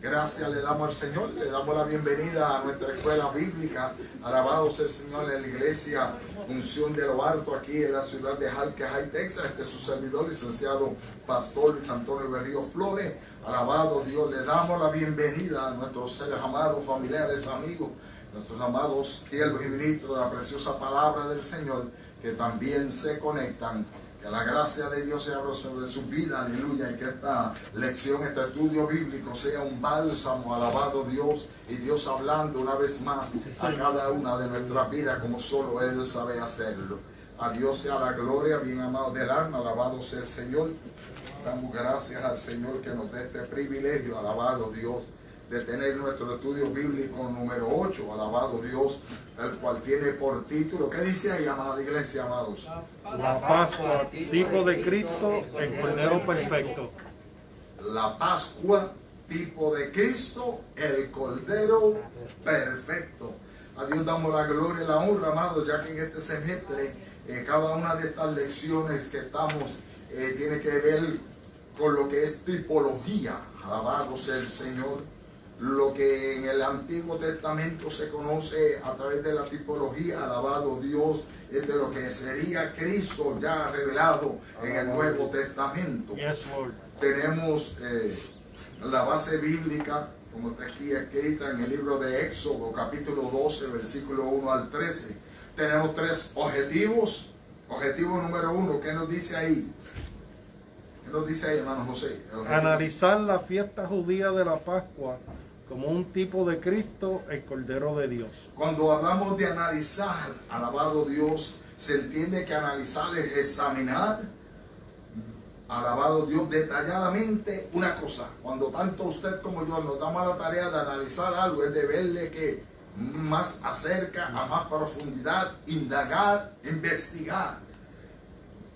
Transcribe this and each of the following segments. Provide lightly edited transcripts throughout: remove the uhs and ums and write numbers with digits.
Gracias le damos al Señor, le damos la bienvenida a nuestra escuela bíblica. Alabado sea el Señor en la iglesia Unción de lo Alto, aquí en la ciudad de High, Texas. Este es su servidor, licenciado Pastor Luis Antonio Berrío Flores. Alabado Dios, le damos la bienvenida a nuestros seres amados, familiares, amigos, nuestros amados siervos y ministros de la preciosa palabra del Señor, que también se conectan. Que la gracia de Dios se abra sobre su vida, aleluya, y que esta lección, este estudio bíblico sea un bálsamo, alabado Dios, y Dios hablando una vez más a cada una de nuestras vidas como solo Él sabe hacerlo. A Dios sea la gloria, bien amado del alma, alabado sea el Señor. Damos gracias al Señor que nos dé este privilegio, alabado Dios, de tener nuestro estudio bíblico número 8, alabado Dios, el cual tiene por título, ¿qué dice ahí, amada iglesia, amados? La Pascua, tipo de Cristo, el Cordero Perfecto. La Pascua, tipo de Cristo, el Cordero Perfecto. A Dios damos la gloria y la honra, amados, ya que en este semestre, cada una de estas lecciones que estamos, tiene que ver con lo que es tipología, alabado sea el Señor. Lo que en el Antiguo Testamento se conoce a través de la tipología, alabado Dios, es de lo que sería Cristo ya revelado en el Nuevo Testamento. Yes, Lord. Tenemos la base bíblica, como está aquí escrita en el libro de Éxodo, capítulo 12, versículo 1 al 13. Tenemos tres objetivos. Objetivo número 1, ¿qué nos dice ahí? ¿Qué nos dice ahí, hermano José? Analizar la fiesta judía de la Pascua como un tipo de Cristo, el Cordero de Dios. Cuando hablamos de analizar, alabado Dios, se entiende que analizar es examinar, alabado Dios, detalladamente una cosa. Cuando tanto usted como yo nos damos la tarea de analizar algo, es de verle que más acerca, a más profundidad, indagar, investigar.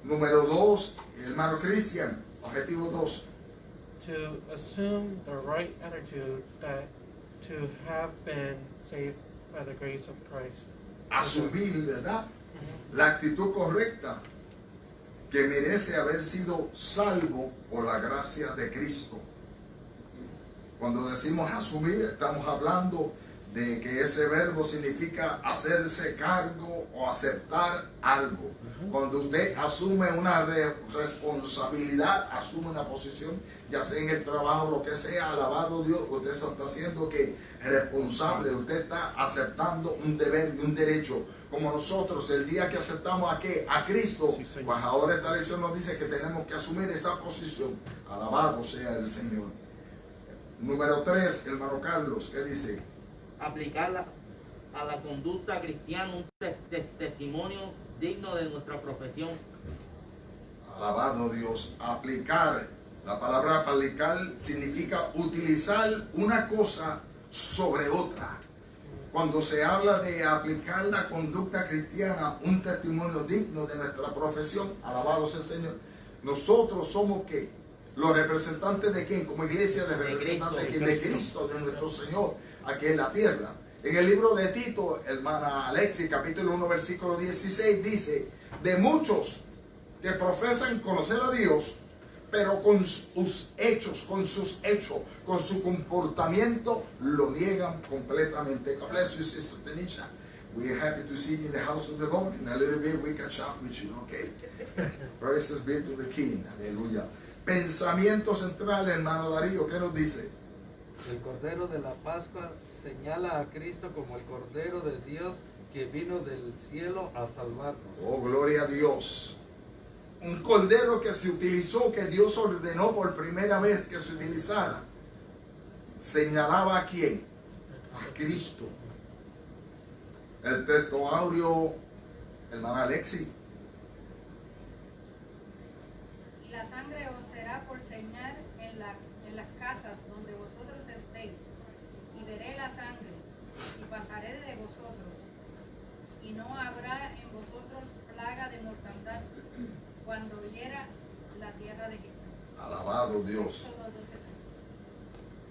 Número 2, hermano Cristian, objetivo 2. To assume the right attitude that to have been saved by the grace of Christ. Asumir, ¿verdad? La actitud correcta que merece haber sido salvo por la gracia de Cristo. Cuando decimos asumir, estamos hablando de que ese verbo significa hacerse cargo o aceptar algo. Cuando usted asume una responsabilidad, asume una posición, ya sea en el trabajo, lo que sea, alabado Dios, usted se está haciendo que responsable, usted está aceptando un deber y un derecho. Como nosotros, el día que aceptamos a Cristo, Sí, Señor. pues ahora esta lección nos dice que tenemos que asumir esa posición. Alabado sea el Señor. Número 3, hermano Carlos, ¿qué dice? Aplicarla a la conducta cristiana, un testimonio digno de nuestra profesión. Alabado Dios, aplicar. La palabra aplicar significa utilizar una cosa sobre otra. Cuando se habla de aplicar la conducta cristiana, un testimonio digno de nuestra profesión, alabado sea el Señor. Nosotros somos ¿qué? Los representantes de quién, como iglesia de representantes de Cristo, de nuestro Señor, aquí en la tierra. En el libro de Tito, hermana Alexis, capítulo 1, versículo 16, dice, de muchos que profesan conocer a Dios, pero con sus hechos, con su comportamiento, lo niegan completamente. God bless you, Sister Tanisha. We are happy to see you in the house of the Lord. In a little bit we can shop with you, okay? Praises be to the King. Aleluya. Pensamiento central, hermano Darío, ¿qué nos dice? El Cordero de la Pascua señala a Cristo como el Cordero de Dios que vino del cielo a salvarnos. Oh, gloria a Dios. Un cordero que se utilizó, que Dios ordenó por primera vez que se utilizara. ¿Señalaba a quién? A Cristo. El texto áureo, hermana Alexi. Y la sangre os será por señal en las casas donde vosotros estéis. Y veré la sangre, y pasaré de vosotros. Y no habrá en vosotros plaga de mortandad cuando hiera la tierra de Egipto. Alabado Dios.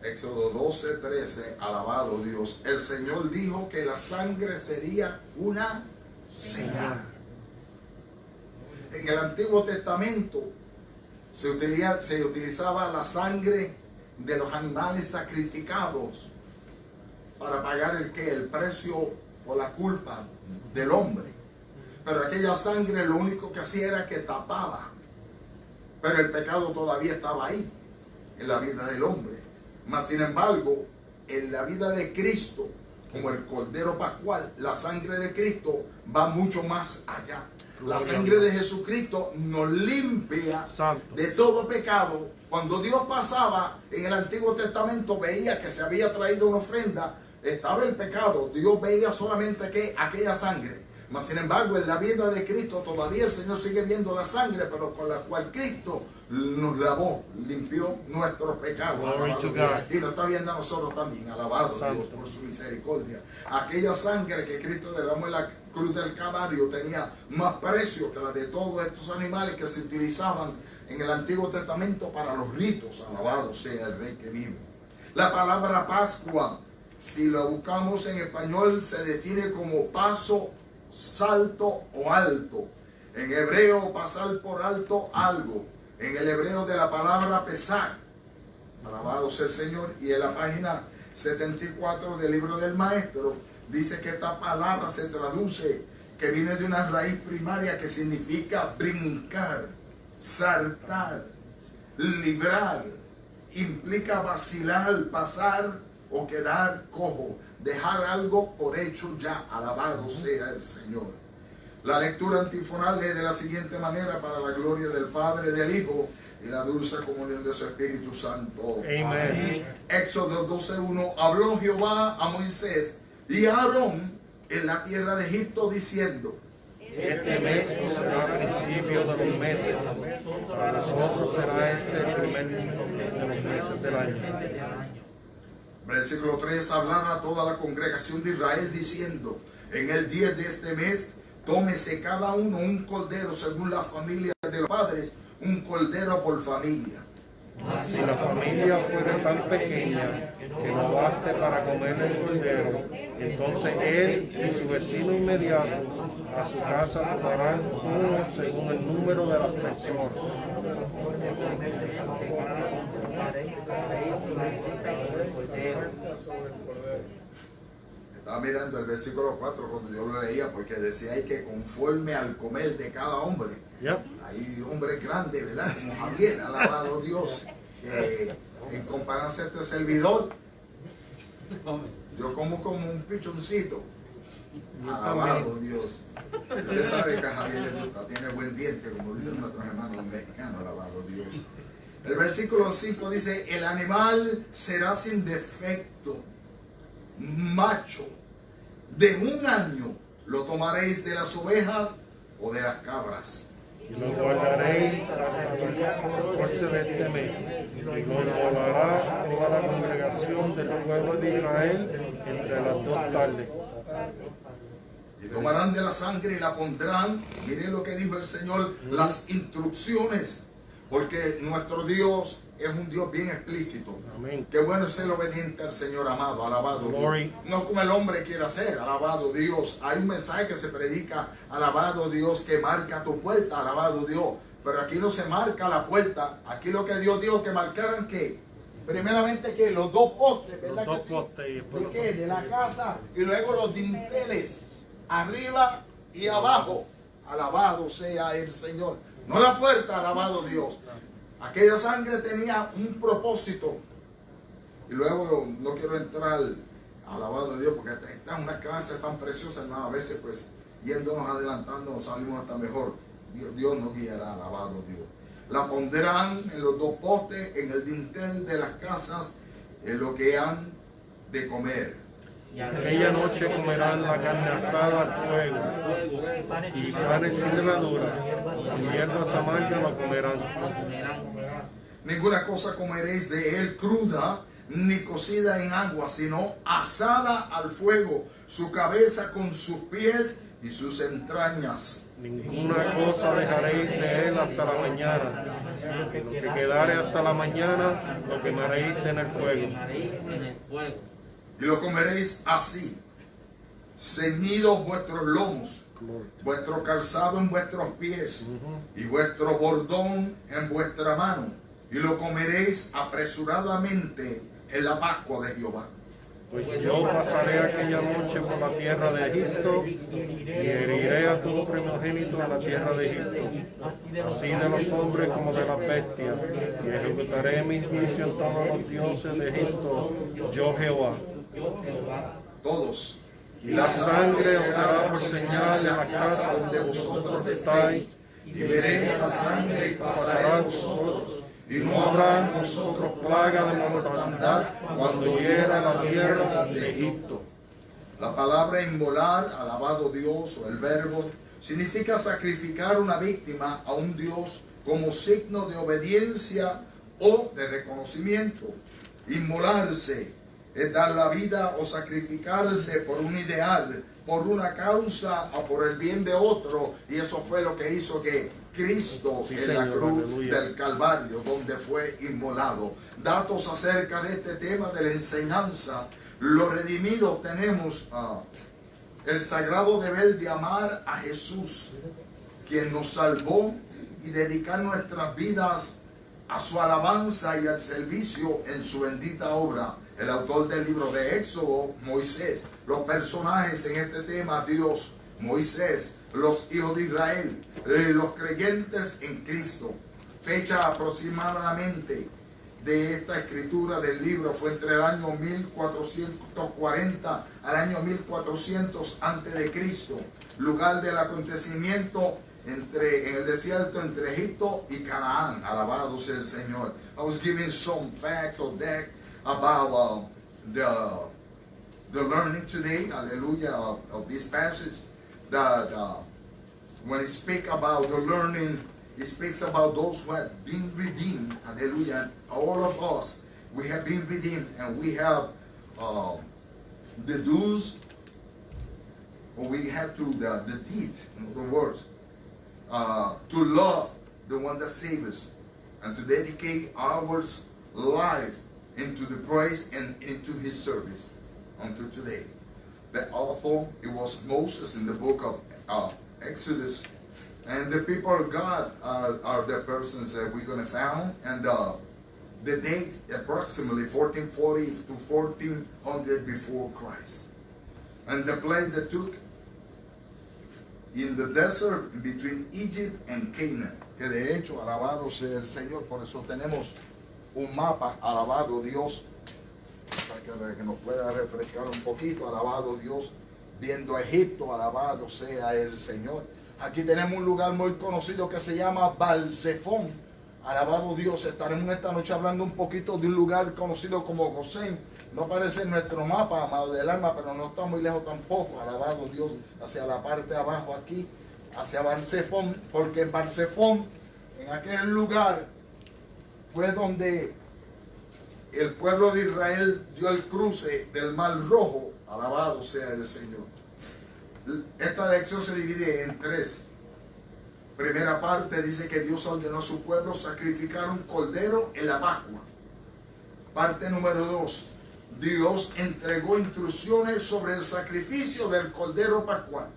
Éxodo 12:13. Éxodo 12:13, alabado Dios. El Señor dijo que la sangre sería una señal. En el Antiguo Testamento se utilizaba la sangre de los animales sacrificados para pagar el precio por la culpa del hombre. Pero aquella sangre lo único que hacía era que tapaba. Pero el pecado todavía estaba ahí, en la vida del hombre. Mas sin embargo, en la vida de Cristo, como el Cordero Pascual, la sangre de Cristo va mucho más allá. La sangre de Jesucristo nos limpia de todo pecado. Cuando Dios pasaba en el Antiguo Testamento, veía que se había traído una ofrenda, estaba el pecado. Dios veía solamente aquella sangre. Mas sin embargo, en la vida de Cristo todavía el Señor sigue viendo la sangre, pero con la cual Cristo nos lavó, limpió nuestros pecados. Y nos está viendo a nosotros también. Alabado Dios por su misericordia. Aquella sangre que Cristo derramó en la cruz del Calvario tenía más precio que la de todos estos animales que se utilizaban en el Antiguo Testamento para los ritos. Alabado sea el Rey que vive. La palabra Pascua, si la buscamos en español, se define como paso, salto o alto. En hebreo, pasar por alto algo. En el hebreo de la palabra pesar. Alabado sea el Señor. Y en la página 74 del libro del Maestro dice que esta palabra se traduce, que viene de una raíz primaria que significa brincar, saltar, librar. Implica vacilar, pasar o quedar cojo, dejar algo por hecho ya. Alabado sea el Señor. La lectura antifonal es de la siguiente manera: para la gloria del Padre, del Hijo y la dulce comunión de su Espíritu Santo. Amén. Éxodo 12:1. Habló Jehová a Moisés y a Aarón en la tierra de Egipto diciendo: Este mes será el principio de los meses. Para nosotros será el primer de los meses del año. Versículo 3. Hablar a toda la congregación de Israel diciendo: en el día de este mes, tómese cada uno un cordero según la familia de los padres, un cordero por familia. Si la familia fuera tan pequeña que no baste para comer el cordero, entonces él y su vecino inmediato a su casa tomarán uno según el número de las personas. Estaba mirando el versículo 4 cuando yo lo leía, porque decía ahí que conforme al comer de cada hombre. Hay hombres grandes, ¿verdad? Como Javier, alabado Dios. En comparación a este servidor, yo como un pichoncito. Alabado Dios. Usted sabe que a Javier le gusta, tiene buen diente, como dicen nuestros hermanos mexicanos, alabado Dios. El versículo 5 dice: el animal será sin defecto, macho, de 1 año. Lo tomaréis de las ovejas o de las cabras. Y lo guardaréis hasta el 14 de este mes. Y lo inmolará toda la congregación del pueblo de Israel entre las 2 tardes. Y tomarán de la sangre y la pondrán. Miren lo que dijo el Señor, las instrucciones. Porque nuestro Dios es un Dios bien explícito. Amén. Qué bueno es ser obediente al Señor amado, alabado Glory. Dios. No como el hombre quiere hacer, alabado Dios. Hay un mensaje que se predica, alabado Dios, que marca tu puerta, alabado Dios. Pero aquí no se marca la puerta. Aquí lo que Dios dijo que marcaran, ¿qué? Primeramente, ¿qué? Los 2 postes, ¿verdad? Los 2 que sí? postes y después ¿De qué? De la casa. Y luego los dinteles, arriba y abajo. Alabado sea el Señor. No la puerta, alabado Dios. Aquella sangre tenía un propósito. Y luego no quiero entrar, alabado Dios, porque están unas clases tan preciosas, hermano. A veces pues yéndonos adelantando salimos hasta mejor. Dios nos guiará, alabado Dios. La pondrán en los 2 postes, en el dintel de las casas, en lo que han de comer. Aquella noche comerán la carne asada al fuego, y panes sin levadura, y hierbas amargas lo comerán. Ninguna cosa comeréis de él cruda, ni cocida en agua, sino asada al fuego, su cabeza con sus pies y sus entrañas. Ninguna cosa dejaréis de él hasta la mañana. Lo que quedare hasta la mañana lo quemaréis en el fuego. Y lo comeréis así, ceñidos vuestros lomos, vuestro calzado en vuestros pies, y vuestro bordón en vuestra mano, y lo comeréis apresuradamente en la Pascua de Jehová. Pues yo pasaré aquella noche por la tierra de Egipto y heriré a todo primogénito en la tierra de Egipto, así de los hombres como de las bestias, y ejecutaré mi juicio en todos los dioses de Egipto, yo Jehová. Todos. Y la sangre os será por señal en la casa donde vosotros estáis, y veréis la sangre y pasará a vosotros, y no habrá en vosotros plaga de mortandad cuando hiera la tierra de Egipto. La palabra inmolar, alabado Dios, o el verbo, significa sacrificar una víctima a un Dios como signo de obediencia o de reconocimiento. Inmolarse es dar la vida o sacrificarse por un ideal, por una causa o por el bien de otro, y eso fue lo que hizo que Cristo en la cruz del Calvario, donde fue inmolado. Datos acerca de este tema de la enseñanza. Los redimidos tenemos el sagrado deber de amar a Jesús, quien nos salvó, y dedicar nuestras vidas a su alabanza y al servicio en su bendita obra. El autor del libro de Éxodo, Moisés. Los personajes en este tema: Dios, Moisés, los hijos de Israel, los creyentes en Cristo. Fecha aproximadamente de esta escritura del libro fue entre el año 1440 al año 1400 antes de Cristo. Lugar del acontecimiento en el desierto entre Egipto y Canaán. Alabado sea el Señor. I was giving some facts of that about the learning today, hallelujah, of this passage, that when it speaks about the learning, it speaks about those who have been redeemed, hallelujah. All of us, we have been redeemed, and we have the dues, or we have to, the deeds, in other words, to love the one that saves us, and to dedicate our life into the praise and into his service unto today. But also, it was Moses in the book of Exodus, and the people of God are the persons that we're going to find, and the date approximately 1440 to 1400 before Christ. And the place that took in the desert between Egypt and Canaan. Que de hecho, alabado sea el Señor, por eso tenemos un mapa, alabado Dios, para que nos pueda refrescar un poquito, alabado Dios, viendo Egipto, alabado sea el Señor. Aquí tenemos un lugar muy conocido que se llama Baal-Zephón, alabado Dios. Estaremos esta noche hablando un poquito de un lugar conocido como Gosén. No aparece en nuestro mapa, amado del alma, pero no está muy lejos tampoco, alabado Dios, hacia la parte de abajo aquí, hacia Baal-Zephón, porque en Baal-Zephón, en aquel lugar, fue donde el pueblo de Israel dio el cruce del Mar Rojo, alabado sea el Señor. Esta lección se divide en tres. Primera parte dice que Dios ordenó a su pueblo sacrificar un cordero en la Pascua. Parte número 2, Dios entregó instrucciones sobre el sacrificio del cordero pascual.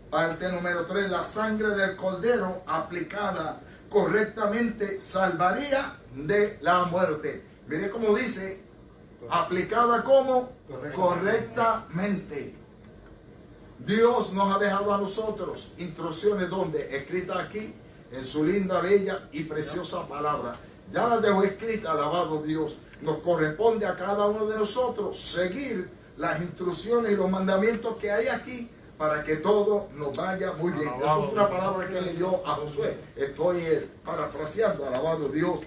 Parte número 3, la sangre del cordero aplicada correctamente salvaría de la muerte. Mire cómo dice, aplicada como correctamente. Dios nos ha dejado a nosotros instrucciones donde, escritas aquí en su linda, bella y preciosa palabra. Ya las dejó escritas, alabado Dios. Nos corresponde a cada uno de nosotros seguir las instrucciones y los mandamientos que hay aquí para que todo nos vaya muy bien. Eso es una palabra que leyó a Josué. Estoy parafraseando, alabado Dios.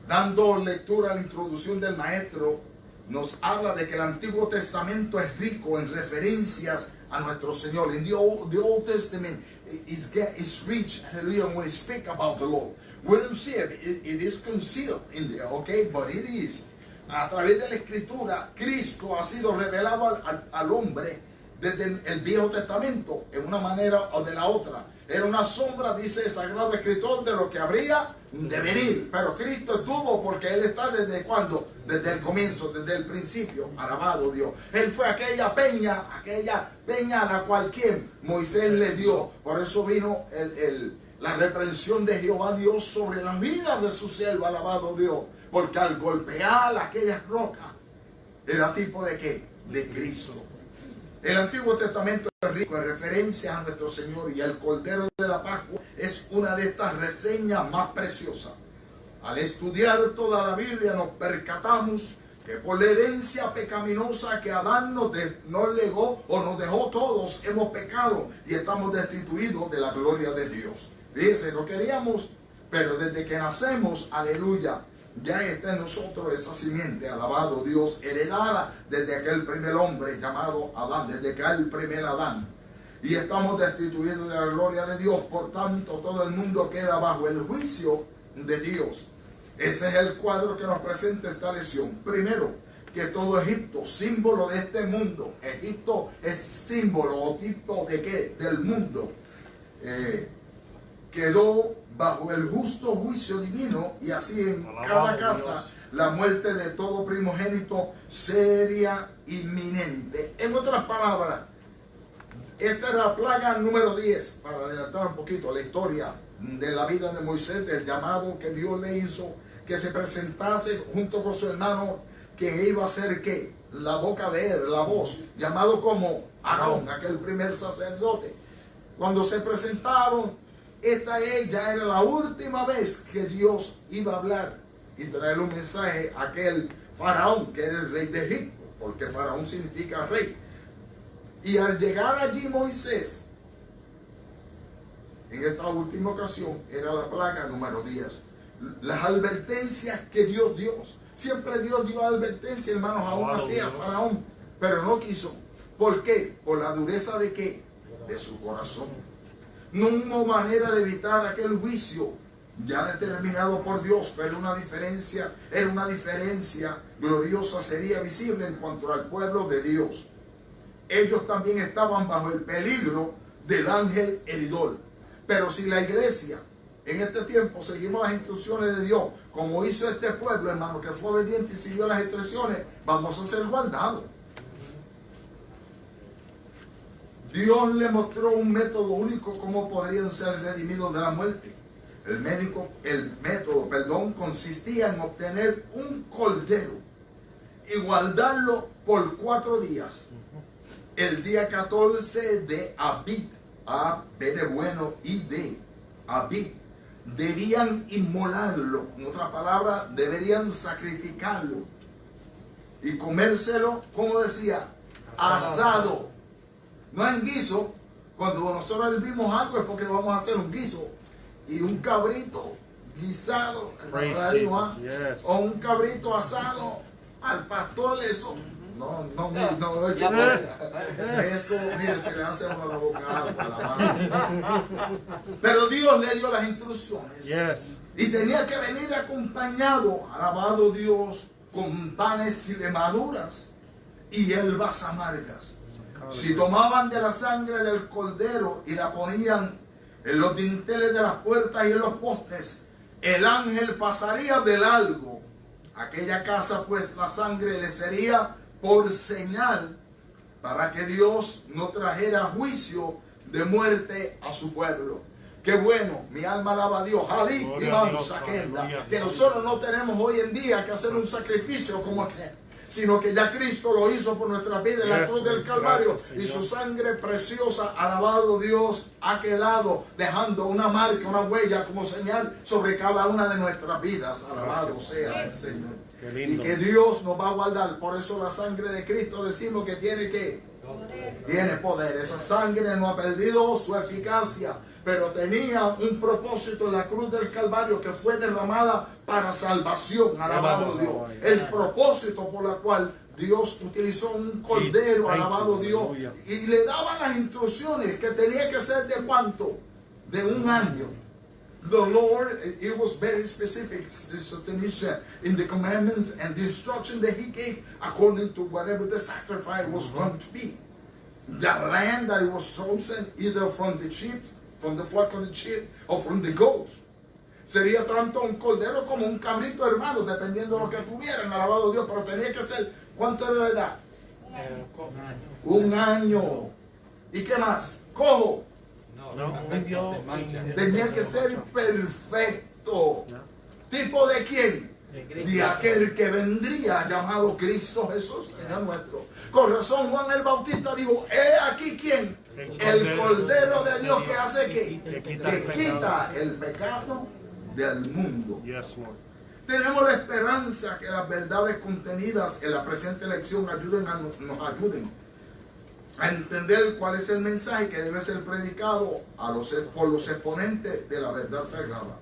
Dando lectura a la introducción del maestro, nos habla de que el Antiguo Testamento es rico en referencias a nuestro Señor. In the Old Testament is rich, hallelujah, when we speak about the Lord. We don't see it, it is concealed in there, okay, but it is. A través de la Escritura, Cristo ha sido revelado al hombre desde el Viejo Testamento, en una manera o de la otra. Era una sombra, dice el Sagrado Escritor, de lo que habría de venir. Pero Cristo estuvo porque Él está desde cuando, desde el comienzo, desde el principio. Alabado Dios. Él fue aquella peña a la cual quien Moisés le dio. Por eso vino la reprensión de Jehová Dios sobre las vidas de su siervo, alabado Dios, porque al golpear aquellas rocas, era tipo de ¿qué? De Cristo. El Antiguo Testamento es rico en referencias a nuestro Señor, y el Cordero de la Pascua es una de estas reseñas más preciosas. Al estudiar toda la Biblia nos percatamos que por la herencia pecaminosa que Adán nos legó o nos dejó, todos hemos pecado y estamos destituidos de la gloria de Dios. Fíjense, no queríamos, pero desde que nacemos, aleluya, ya está en nosotros esa simiente, alabado Dios, heredada desde aquel primer hombre llamado Adán, desde aquel primer Adán. Y estamos destituidos de la gloria de Dios, por tanto todo el mundo queda bajo el juicio de Dios. Ese es el cuadro que nos presenta esta lección. Primero, que todo Egipto, símbolo de este mundo, Egipto es símbolo o tipo de ¿qué? Del mundo, quedó bajo el justo juicio divino, y así en cada casa la muerte de todo primogénito sería inminente. En otras palabras, esta era la plaga número 10, para adelantar un poquito la historia de la vida de Moisés, del llamado que Dios le hizo, que se presentase junto con su hermano, quien iba a ser ¿qué? La boca de él, la voz, llamado como Aarón, aquel primer sacerdote. Cuando se presentaron, esta ya era la última vez que Dios iba a hablar y traer un mensaje a aquel faraón, que era el rey de Egipto, porque faraón significa rey. Y al llegar allí Moisés, en esta última ocasión, era la plaga número 10. Las advertencias que Dios dio. Siempre Dios dio advertencias, hermanos, aún así a faraón, pero no quiso. ¿Por qué? Por la dureza de ¿qué? De su corazón. No hubo manera de evitar aquel juicio ya determinado por Dios, pero era una diferencia gloriosa, sería visible en cuanto al pueblo de Dios. Ellos también estaban bajo el peligro del ángel heridor. Pero si la iglesia en este tiempo seguimos las instrucciones de Dios, como hizo este pueblo, hermano, que fue obediente y siguió las instrucciones, vamos a ser guardados. Dios le mostró un método único cómo podrían ser redimidos de la muerte. El método consistía en obtener un cordero y guardarlo por 4 días. El día 14 de Abib, A, B de bueno, y de Abib, debían inmolarlo. En otras palabras, deberían sacrificarlo y comérselo, como decía, asado. No en guiso. Cuando nosotros vimos algo es porque vamos a hacer un guiso. Y un cabrito guisado, yes. O un cabrito asado al pastor, eso. No, eso, mire, se le hace a uno la boca agua, la mano. Pero Dios le dio las instrucciones. Yes. Y tenía que venir acompañado, alabado Dios, con panes y levaduras y hierbas amargas. Si tomaban de la sangre del cordero y la ponían en los dinteles de las puertas y en los postes, el ángel pasaría de largo aquella casa, pues la sangre le sería por señal para que Dios no trajera juicio de muerte a su pueblo. Qué bueno, mi alma alaba a Dios. Que nosotros no tenemos hoy en día que hacer un sacrificio como aquel, sino que ya Cristo lo hizo por nuestra vida en la cruz del Calvario, y su sangre preciosa, alabado Dios, ha quedado dejando una marca, una huella como señal sobre cada una de nuestras vidas. Alabado sea el Señor. Y que Dios nos va a guardar. Por eso la sangre de Cristo decimos que tiene tiene poder. Esa sangre no ha perdido su eficacia, pero tenía un propósito en la cruz del Calvario, que fue derramada para salvación. Alabado Dios. El propósito por la cual Dios utilizó un cordero, alabado Dios, y le daba las instrucciones que tenía que ser de ¿cuánto? De 1 año. The Lord, it was very specific in the commandments and the instruction that He gave according to whatever the sacrifice was going to be. The land that it was chosen, either from the sheep, from the flock of the sheep, or from the goats. Sería tanto un cordero como un cabrito, hermano, dependiendo de lo que tuvieran, alabado Dios, pero tenía que ser, ¿cuánto era la edad? 1 año. 1 año. ¿Y qué más? Cojo. No, un vio en- Tenía que ser perfecto. ¿Tipo de quién? De aquel que vendría, llamado Cristo Jesús, Señor nuestro. Con razón Juan el Bautista dijo, he aquí quién, el Cordero de Dios que hace qué, que quita el pecado del mundo. Yes, Lord. Tenemos la esperanza que las verdades contenidas en la presente lección nos ayuden a entender cuál es el mensaje que debe ser predicado por los exponentes de la verdad sagrada.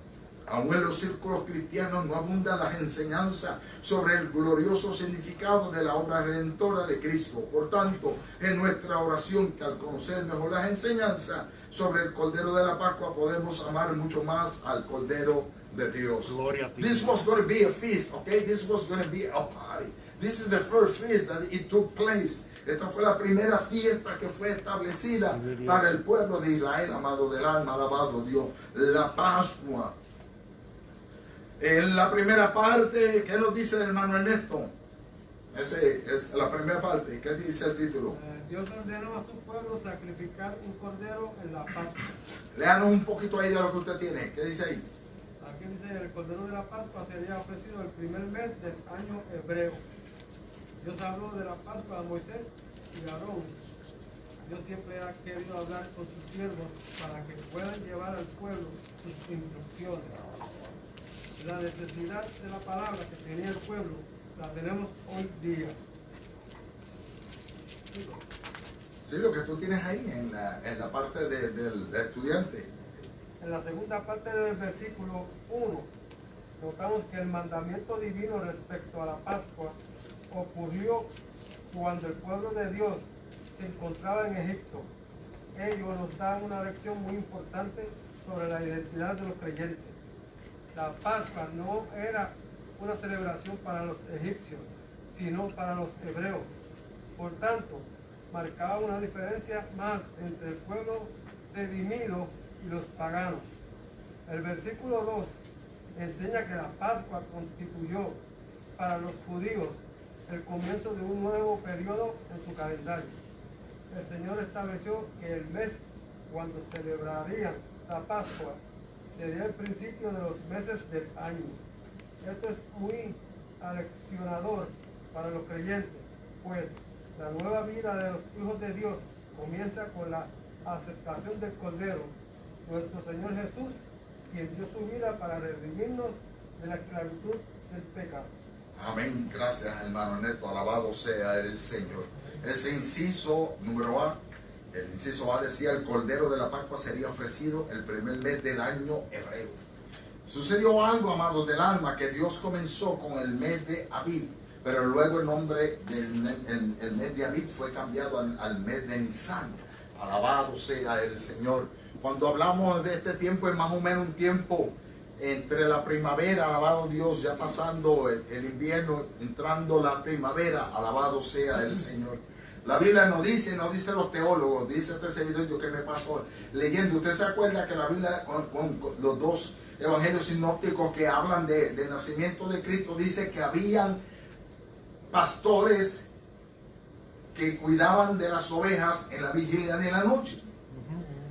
Aún en los círculos cristianos no abundan las enseñanzas sobre el glorioso significado de la obra redentora de Cristo. Por tanto, en nuestra oración, que al conocer mejor las enseñanzas sobre el Cordero de la Pascua, podemos amar mucho más al Cordero de Dios. Gloria a ti. This was going to be a feast, okay? This was going to be a party. This is the first feast that it took place. Esta fue la primera fiesta que fue establecida para el pueblo de Israel, amado del alma, alabado Dios. La Pascua. En la primera parte, ¿qué nos dice el hermano Ernesto? Ese es la primera parte. ¿Qué dice el título? Dios ordenó a su pueblo sacrificar un cordero en la Pascua. Léanos un poquito ahí de lo que usted tiene. ¿Qué dice ahí? Aquí dice, el cordero de la Pascua sería ofrecido el primer mes del año hebreo. Dios habló de la Pascua a Moisés y a Aarón. Dios siempre ha querido hablar con sus siervos para que puedan llevar al pueblo sus instrucciones. La necesidad de la palabra que tenía el pueblo la tenemos hoy día. Sí, lo que tú tienes ahí en la parte del estudiante. En la segunda parte del versículo 1, notamos que el mandamiento divino respecto a la Pascua ocurrió cuando el pueblo de Dios se encontraba en Egipto. Ello nos da una lección muy importante sobre la identidad de los creyentes. La Pascua no era una celebración para los egipcios, sino para los hebreos. Por tanto, marcaba una diferencia más entre el pueblo redimido y los paganos. El versículo 2 enseña que la Pascua constituyó para los judíos el comienzo de un nuevo periodo en su calendario. El Señor estableció que el mes cuando celebrarían la Pascua sería el principio de los meses del año. Esto es muy aleccionador para los creyentes, pues la nueva vida de los hijos de Dios comienza con la aceptación del Cordero, nuestro Señor Jesús, quien dio su vida para redimirnos de la esclavitud del pecado. Amén. Gracias, hermano Neto. Alabado sea el Señor. Ese inciso número A, el inciso A decía: el Cordero de la Pascua sería ofrecido el primer mes del año hebreo. Sucedió algo, amados del alma, que Dios comenzó con el mes de Abib, pero luego el nombre del mes de Abib fue cambiado al mes de Nisan. Alabado sea el Señor. Cuando hablamos de este tiempo, es más o menos un tiempo entre la primavera, alabado Dios, ya pasando el invierno, entrando la primavera, alabado sea el Señor. La Biblia nos dice los teólogos, dice este servidor que me pasó leyendo. Usted se acuerda que la Biblia, con los dos evangelios sinópticos que hablan de nacimiento de Cristo, dice que habían pastores que cuidaban de las ovejas en la vigilia de la noche.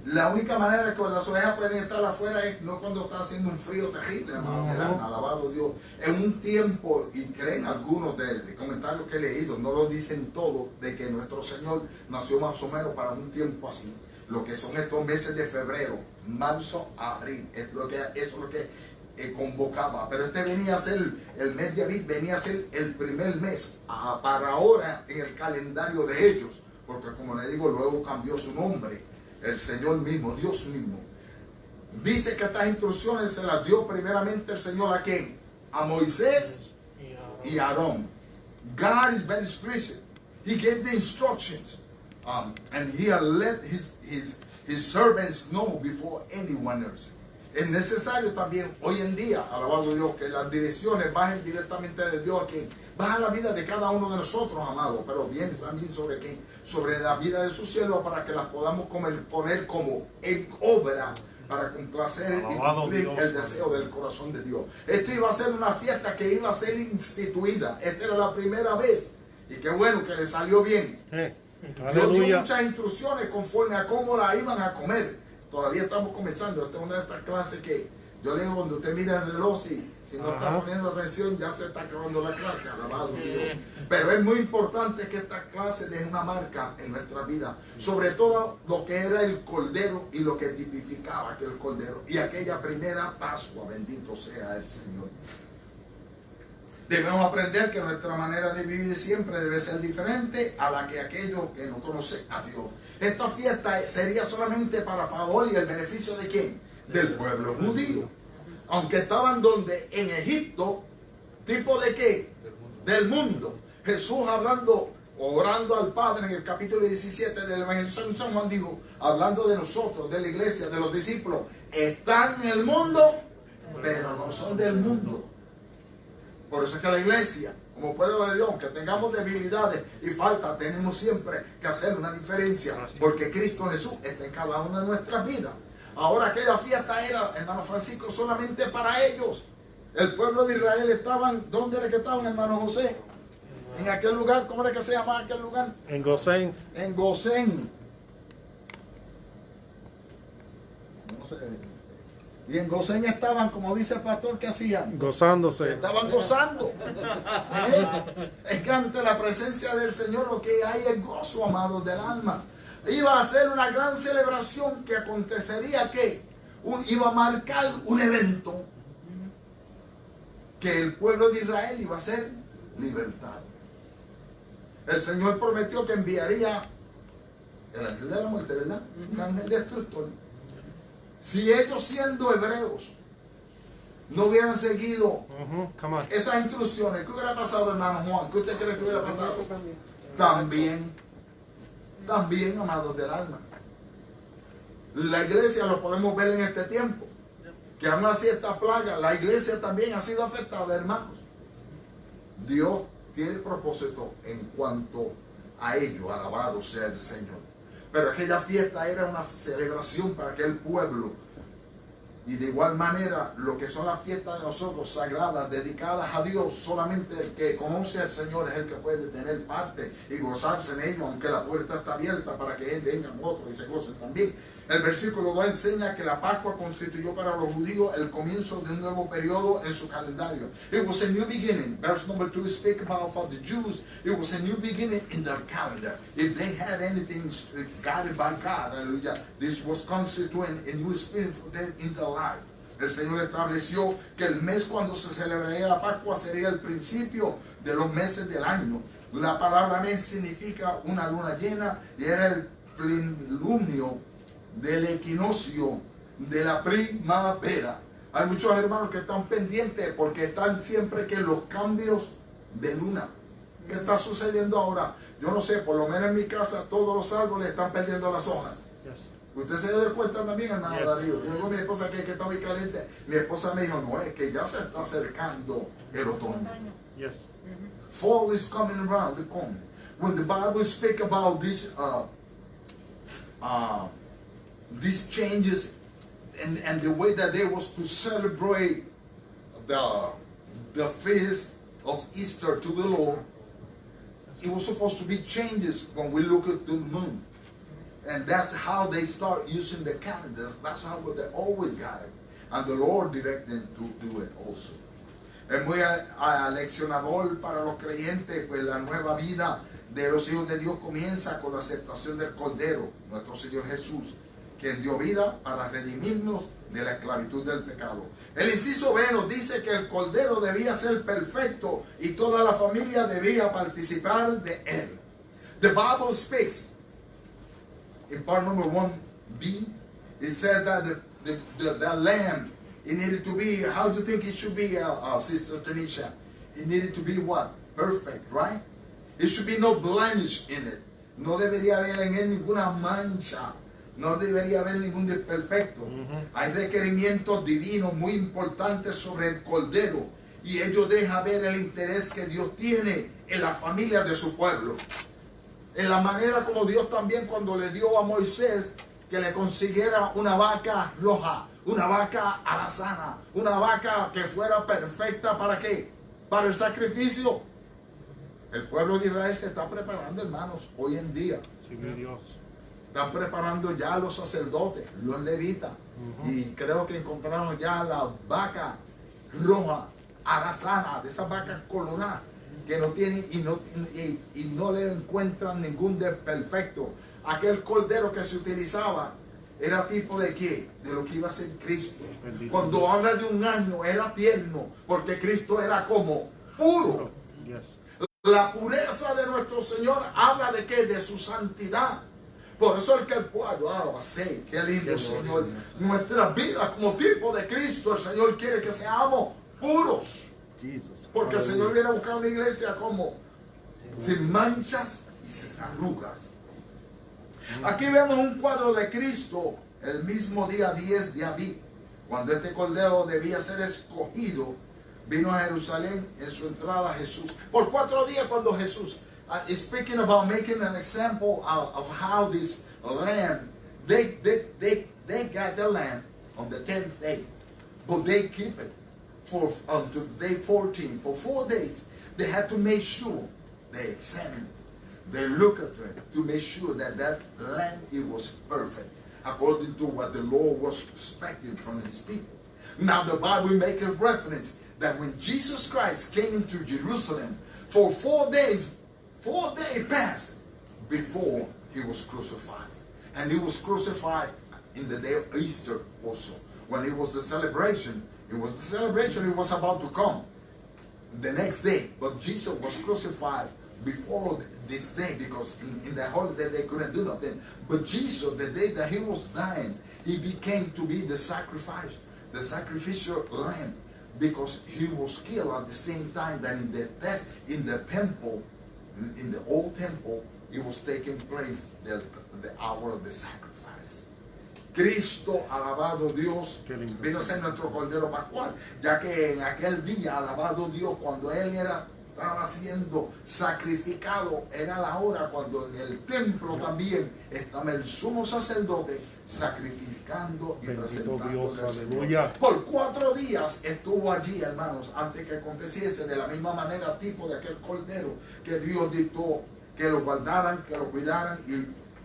La única manera que las ovejas pueden estar afuera es no cuando está haciendo un frío terrible, hermano, alabado Dios. En un tiempo, y creen algunos de comentarios que he leído, no lo dicen todo, de que nuestro Señor nació más o menos para un tiempo así. Lo que son estos meses de febrero, marzo, abril, eso es lo que convocaba. Pero este venía a ser, el mes de Abib venía a ser el primer mes para ahora en el calendario de ellos, porque como le digo, luego cambió su nombre. El Señor mismo, Dios mismo. Dice que estas instrucciones se las dio primeramente el Señor ¿a quién? A Moisés y a Aarón. God is very explicit. He gave the instructions. And he had let his servants know before anyone else. Es necesario también hoy en día, alabado Dios, que las direcciones bajen directamente de Dios a quien baja la vida de cada uno de nosotros, amados, pero viene también sobre quién, sobre la vida de su cielo, para que las podamos poner como en obra para complacer y cumplir el deseo del corazón de Dios. Esto iba a ser una fiesta que iba a ser instituida. Esta era la primera vez y qué bueno que le salió bien. Dios dio muchas instrucciones conforme a cómo la iban a comer. todavía estamos comenzando. Esta es una de estas clases que yo le digo, cuando usted mira el reloj, si no está poniendo atención, ya se está acabando la clase, alabado Dios. Pero es muy importante que esta clase deje una marca en nuestra vida, sobre todo lo que era el cordero y lo que tipificaba aquel cordero y aquella primera Pascua, bendito sea el Señor. Debemos aprender que nuestra manera de vivir siempre debe ser diferente a la que aquellos que no conocen a Dios. Esta fiesta sería solamente para favor y el beneficio de ¿quién? Del pueblo judío. Aunque estaban donde, en Egipto, ¿tipo de qué? Del mundo. Jesús hablando, orando al Padre en el capítulo 17 del Evangelio de San Juan dijo, hablando de nosotros, de la iglesia, de los discípulos, están en el mundo, pero no son del mundo. Por eso es que la iglesia, como pueblo de Dios, que tengamos debilidades y faltas, tenemos siempre que hacer una diferencia, porque Cristo Jesús está en cada una de nuestras vidas. Ahora aquella fiesta era, hermano Francisco, solamente para ellos. El pueblo de Israel estaban, ¿dónde era que estaban, hermano José? En aquel lugar, ¿cómo era que se llamaba aquel lugar? En Gosén. En Gosén. No sé. Y en Gosén estaban, como dice el pastor, ¿qué hacían? Gozándose. Estaban gozando. Es que ante la presencia del Señor lo que hay es gozo, amados del alma. Iba a ser una gran celebración que acontecería que iba a marcar un evento que el pueblo de Israel iba a ser libertado. El Señor prometió que enviaría el ángel de la muerte, ¿verdad? Un ángel destructor. Si ellos, siendo hebreos, no hubieran seguido esas instrucciones, ¿qué hubiera pasado, hermano Juan? ¿Qué usted cree que hubiera pasado? También, amados del alma. La iglesia lo podemos ver en este tiempo, que aún así esta plaga, la iglesia también ha sido afectada, hermanos. Dios tiene propósito en cuanto a ello, alabado sea el Señor. Pero aquella fiesta era una celebración para aquel pueblo. Y de igual manera, lo que son las fiestas de nosotros, sagradas, dedicadas a Dios, solamente el que conoce al Señor es el que puede tener parte y gozarse en ello, aunque la puerta está abierta para que Él vengan otros y se gocen también. El versículo 2 enseña que la Pascua constituyó para los judíos el comienzo de un nuevo periodo en su calendario. It was a new beginning. Verse number 2 speaks about for the Jews. It was a new beginning in their calendar. If they had anything guided by God, hallelujah, this was constituting a new spirit for them in their life. El Señor estableció que el mes cuando se celebraría la Pascua sería el principio de los meses del año. La palabra mes significa una luna llena y era el plenilunio del equinoccio de la primavera. Hay muchos hermanos que están pendientes porque están siempre que los cambios de luna. ¿Qué está sucediendo ahora? Yo no sé, por lo menos en mi casa todos los árboles están perdiendo las hojas. Usted se dio cuenta también, hermano Darío. Yo digo a mi esposa que está muy caliente. Mi esposa me dijo, no, es que ya se está acercando el otoño. Fall is coming around the corner. When the Bible speaks about this, these changes and the way that they was to celebrate the feast of Easter to the Lord, it was supposed to be changes when we look at the moon. And that's how they start using the calendars. That's how they always guide. And the Lord directed them to do it also. Es muy aleccionador para los creyentes, pues la nueva vida de los hijos de Dios comienza con la aceptación del Cordero, nuestro Señor Jesús, quien dio vida para redimirnos de la esclavitud del pecado. El inciso B nos dice que el Cordero debía ser perfecto y toda la familia debía participar de él. The Bible speaks in part number 1b, it said that the lamb, it needed to be, how do you think it should be, Sister Tanisha? It needed to be what? Perfect, right? It should be no blemish in it. No debería haber en él ninguna mancha. No debería haber ningún desperfecto. Hay requerimientos divinos muy importantes sobre el Cordero. Y ello deja ver el interés que Dios tiene en la familia de su pueblo. En la manera como Dios también cuando le dio a Moisés que le consiguiera una vaca roja, una vaca alazana, una vaca que fuera perfecta, ¿para qué? Para el sacrificio. El pueblo de Israel se está preparando, hermanos, hoy en día. Sí, mi Dios. están preparando ya los sacerdotes, los levitas. Y creo que encontraron ya la vaca roja, arazana, de esas vacas coloradas, que no tienen y no le encuentran ningún desperfecto. Aquel cordero que se utilizaba era tipo de qué? De lo que iba a ser Cristo. Bendito. Cuando habla de un año era tierno, porque Cristo era como puro. Yes. La pureza de nuestro Señor habla de qué? De su santidad. Por eso es que el pueblo, sí, qué lindo, Qué Señor. gloria. Nuestras vidas como tipo de Cristo, el Señor quiere que seamos puros. Jesus. Porque el Señor Hallelujah. viene a buscar una iglesia como sin manchas y sin arrugas. Aquí vemos un cuadro de Cristo el mismo día 10 de Abib, cuando este cordero debía ser escogido. Vino a Jerusalén en su entrada Jesús. Por 4 días cuando Jesús is speaking about making an example of how this lamb, they got the lamb on the 10th day, but they keep it for until day 14. For 4 days, they had to make sure they examine, they look at it to make sure that that lamb it was perfect, according to what the Lord was expecting from his people. Now the Bible makes a reference that when Jesus Christ came into Jerusalem, for 4 days passed before he was crucified. And he was crucified in the day of Easter also. When it was the celebration, he was about to come the next day. But Jesus was crucified before this day, because in the holiday they couldn't do nothing. But Jesus, the day that he was dying, he became to be the sacrifice, the sacrificial lamb, because he was killed at the same time that in the temple, in the old temple, it was taking place the hour of the sacrifice. Cristo, alabado Dios, vino a ser nuestro Cordero Pascual, ya que en aquel día, alabado Dios, cuando él estaba siendo sacrificado, era la hora cuando en el templo también estaba el sumo sacerdote sacrificando y Bendito presentando Dios, al Señor. aleluya. Por 4 días estuvo allí, hermanos, antes que aconteciese, de la misma manera tipo de aquel cordero que Dios dictó que lo guardaran, que lo cuidaran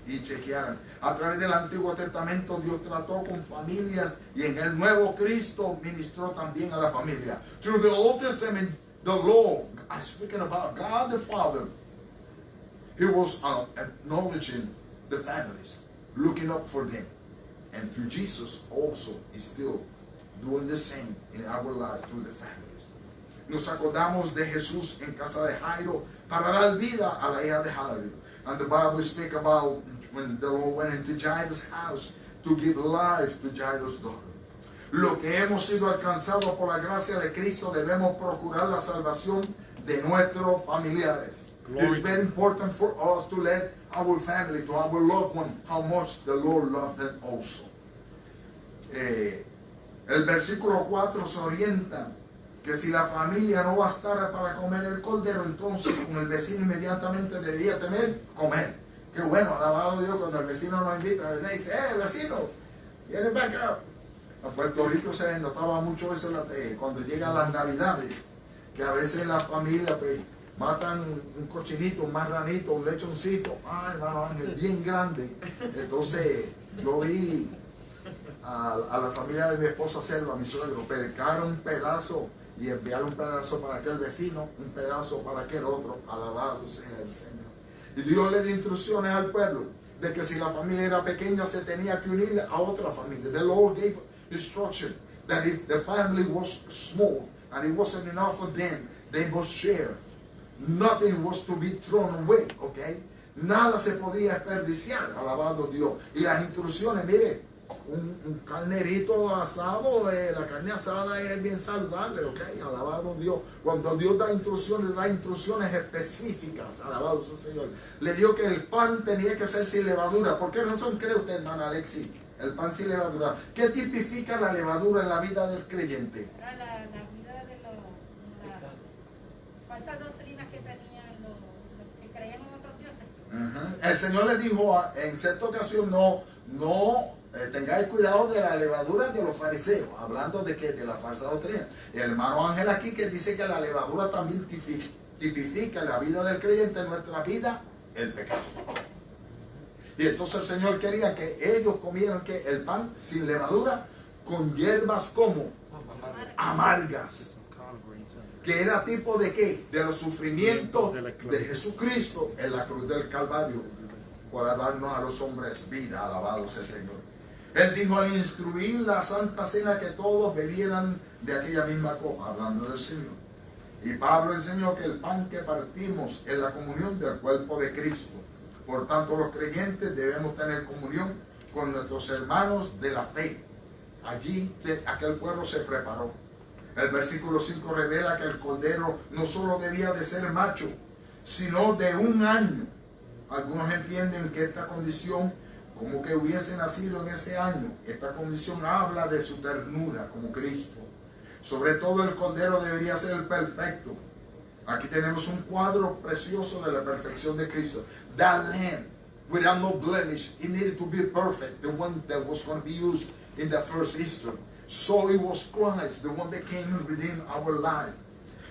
y chequearan. A través del Antiguo Testamento Dios trató con familias, y en el Nuevo Cristo ministró también a la familia. Through the Old Testament, the Lord, I'm speaking about God the Father, he was acknowledging the families, looking up for them. And through Jesus also is still doing the same in our lives through the families. Nos acordamos de Jesús en casa de Jairo para dar vida a la hija de Jairo. And the Bible speaks about when the Lord went into Jairus' house to give life to Jairus' daughter. Lo que hemos sido alcanzados por la gracia de Cristo, debemos procurar la salvación de nuestros familiares. It is very important for us to let our family, to our loved one, how much the Lord loved them also. El versículo 4 se orienta que si la familia no bastara para comer el cordero, entonces con el vecino inmediatamente debía tener comer. Qué bueno, alabado Dios, cuando el vecino nos invita, le dice, vecino, viene back up. En Puerto Rico se notaba mucho eso cuando llegan las navidades, que a veces la familia pues, matan un cochinito, un marranito, un lechoncito, hermano Ángel, bien grande. Entonces yo vi a la familia de mi esposa hacerlo, a mi suegro, pecar un pedazo y enviar un pedazo para aquel vecino, un pedazo para aquel otro. Alabado sea el Señor. Y Dios le dio instrucciones al pueblo de que si la familia era pequeña se tenía que unir a otra familia. The Lord gave instruction that if the family was small and it wasn't enough for them, they must share. Nothing was to be thrown away, okay? Nada se podía desperdiciar, alabado Dios. Y las instrucciones, mire, un carnerito asado, la carne asada es bien saludable, ok, alabado Dios. Cuando Dios da instrucciones específicas, alabado sea el Señor. Le dio que el pan tenía que ser sin levadura. ¿Por qué razón cree usted, hermana Alexi? El pan sin levadura. ¿Qué tipifica la levadura en la vida del creyente? Era la vida de las falsas doctrinas que tenían los que creían en otros dioses. El Señor le dijo en cierta ocasión, no tengáis cuidado de la levadura de los fariseos, hablando de que de la falsa doctrina. Y el hermano Ángel aquí que dice que la levadura también tipifica la vida del creyente, en nuestra vida, el pecado. Y entonces el Señor quería que ellos comieran que el pan sin levadura, con hierbas como amargas, que era tipo de qué, de los sufrimientos de Jesucristo en la cruz del Calvario, para darnos a los hombres vida. Alabado sea el Señor. Él dijo al instruir la Santa Cena que todos bebieran de aquella misma copa, hablando del Señor. Y Pablo enseñó que el pan que partimos es la comunión del cuerpo de Cristo. Por tanto, los creyentes debemos tener comunión con nuestros hermanos de la fe. Allí aquel pueblo se preparó. El versículo 5 revela que el cordero no solo debía de ser macho, sino de 1 año. Algunos entienden que esta condición, como que hubiese nacido en ese año, esta condición habla de su ternura como Cristo. Sobre todo el cordero debería ser el perfecto. Aquí tenemos un cuadro precioso de la perfección de Cristo. That lamb, without no blemish, it needed to be perfect, the one that was going to be used in the first Easter. So it was Christ, the one that came within our life.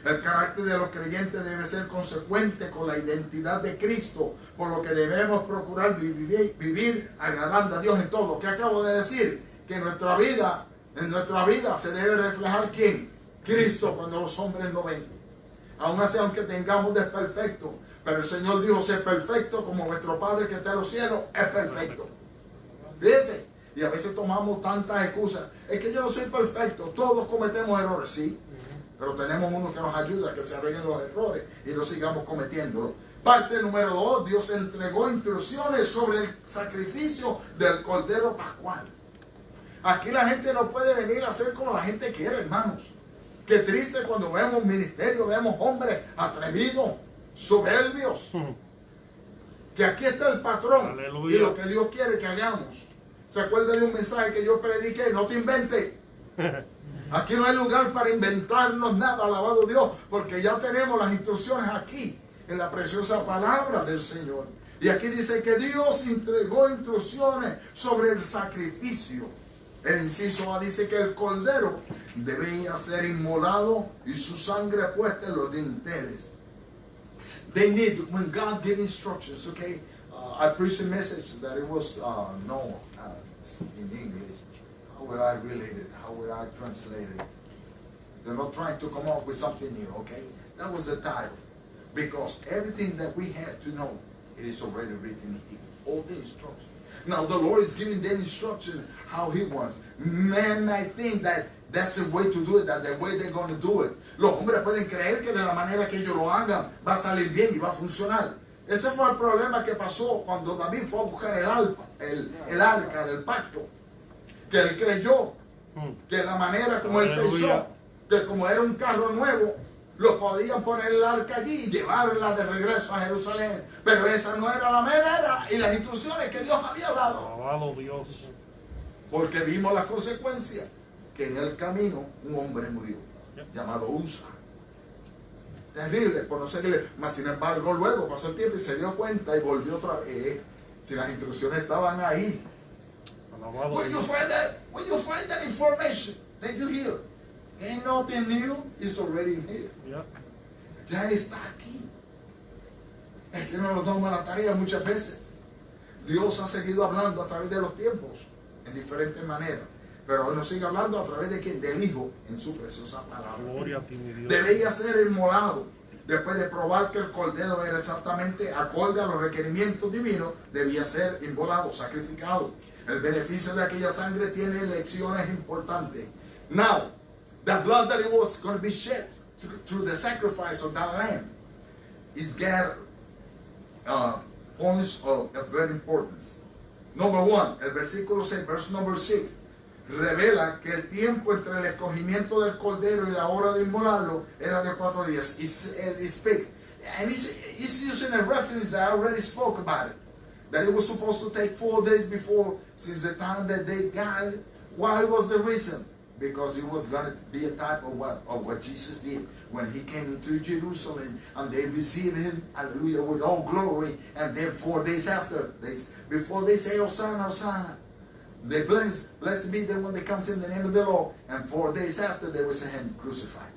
El carácter de los creyentes debe ser consecuente con la identidad de Cristo, por lo que debemos procurar vivir agradando a Dios en todo. ¿Qué acabo de decir? Que en nuestra vida se debe reflejar ¿quién? Cristo, cuando los hombres no ven. Aún así, aunque tengamos desperfecto, pero el Señor dijo, ser perfecto como vuestro Padre que está en los cielos es perfecto. Fíjense, y a veces tomamos tantas excusas. Es que yo no soy perfecto, todos cometemos errores, sí, pero tenemos uno que nos ayuda a que se arreglen los errores y no sigamos cometiéndolos. Parte número 2, Dios entregó instrucciones sobre el sacrificio del Cordero Pascual. Aquí la gente no puede venir a hacer como la gente quiere, hermanos. Qué triste cuando vemos ministerio, vemos hombres atrevidos, soberbios. Que aquí está el patrón. Aleluya. Y lo que Dios quiere que hagamos. ¿Se acuerda de un mensaje que yo prediqué? No te inventes. Aquí no hay lugar para inventarnos nada, alabado Dios, porque ya tenemos las instrucciones aquí, en la preciosa palabra del Señor. Y aquí dice que Dios entregó instrucciones sobre el sacrificio. El inciso A dice que el cordero debía ser inmolado y su sangre puesta en los dinteles. They need, when God gave instructions, okay, I preached a message that it was, in English. How would I relate it? How would I translate it? They're not trying to come up with something new, okay? That was the title. Because everything that we had to know, it is already written here. All the instructions. Now the Lord is giving them instructions how He wants. Men might think that that's the way to do it, that the way they're going to do it. Los hombres pueden creer que de la manera que ellos lo hagan va a salir bien y va a funcionar. Ese fue el problema que pasó cuando David fue a buscar el arca del pacto. Que él creyó que la manera como él pensó, que como era un carro nuevo, lo podían poner el arca allí y llevarla de regreso a Jerusalén. Pero esa no era la manera y las instrucciones que Dios había dado. Alabado Dios. Porque vimos las consecuencias, que en el camino un hombre murió, llamado Usa. Terrible, por no seguirle. Mas sin embargo luego pasó el tiempo y se dio cuenta y volvió otra vez. Si las instrucciones estaban ahí. When you find that information, then you hear. Ain't nothing new, it's already in here. Yeah. Ya está aquí. Es que no nos damos la tarea muchas veces. Dios ha seguido hablando a través de los tiempos, en diferentes maneras. Pero hoy nos sigue hablando a través de quién, del Hijo, en su preciosa palabra. Gloria a ti, mi Dios. Debía ser inmolado. Después de probar que el cordero era exactamente acorde a los requerimientos divinos, debía ser inmolado, sacrificado. El beneficio de aquella sangre tiene lecciones importantes. Now, the blood that it was going to be shed through the sacrifice of that lamb is got points of very importance. Number 1, el versículo 6, verse number 6, revela que el tiempo entre el escogimiento del cordero y la hora de inmolarlo era de 4 días. It speaks, and it's using a reference that I already spoke about it. That it was supposed to take 4 days before, since the time that they got it. Why was the reason? Because it was going to be a type of what Jesus did when He came into Jerusalem and they received Him, hallelujah, with all glory. And then 4 days after, before they say, Hosanna, Hosanna, they blessed be the one that comes in the name of the Lord. And 4 days after, they will say Him crucified.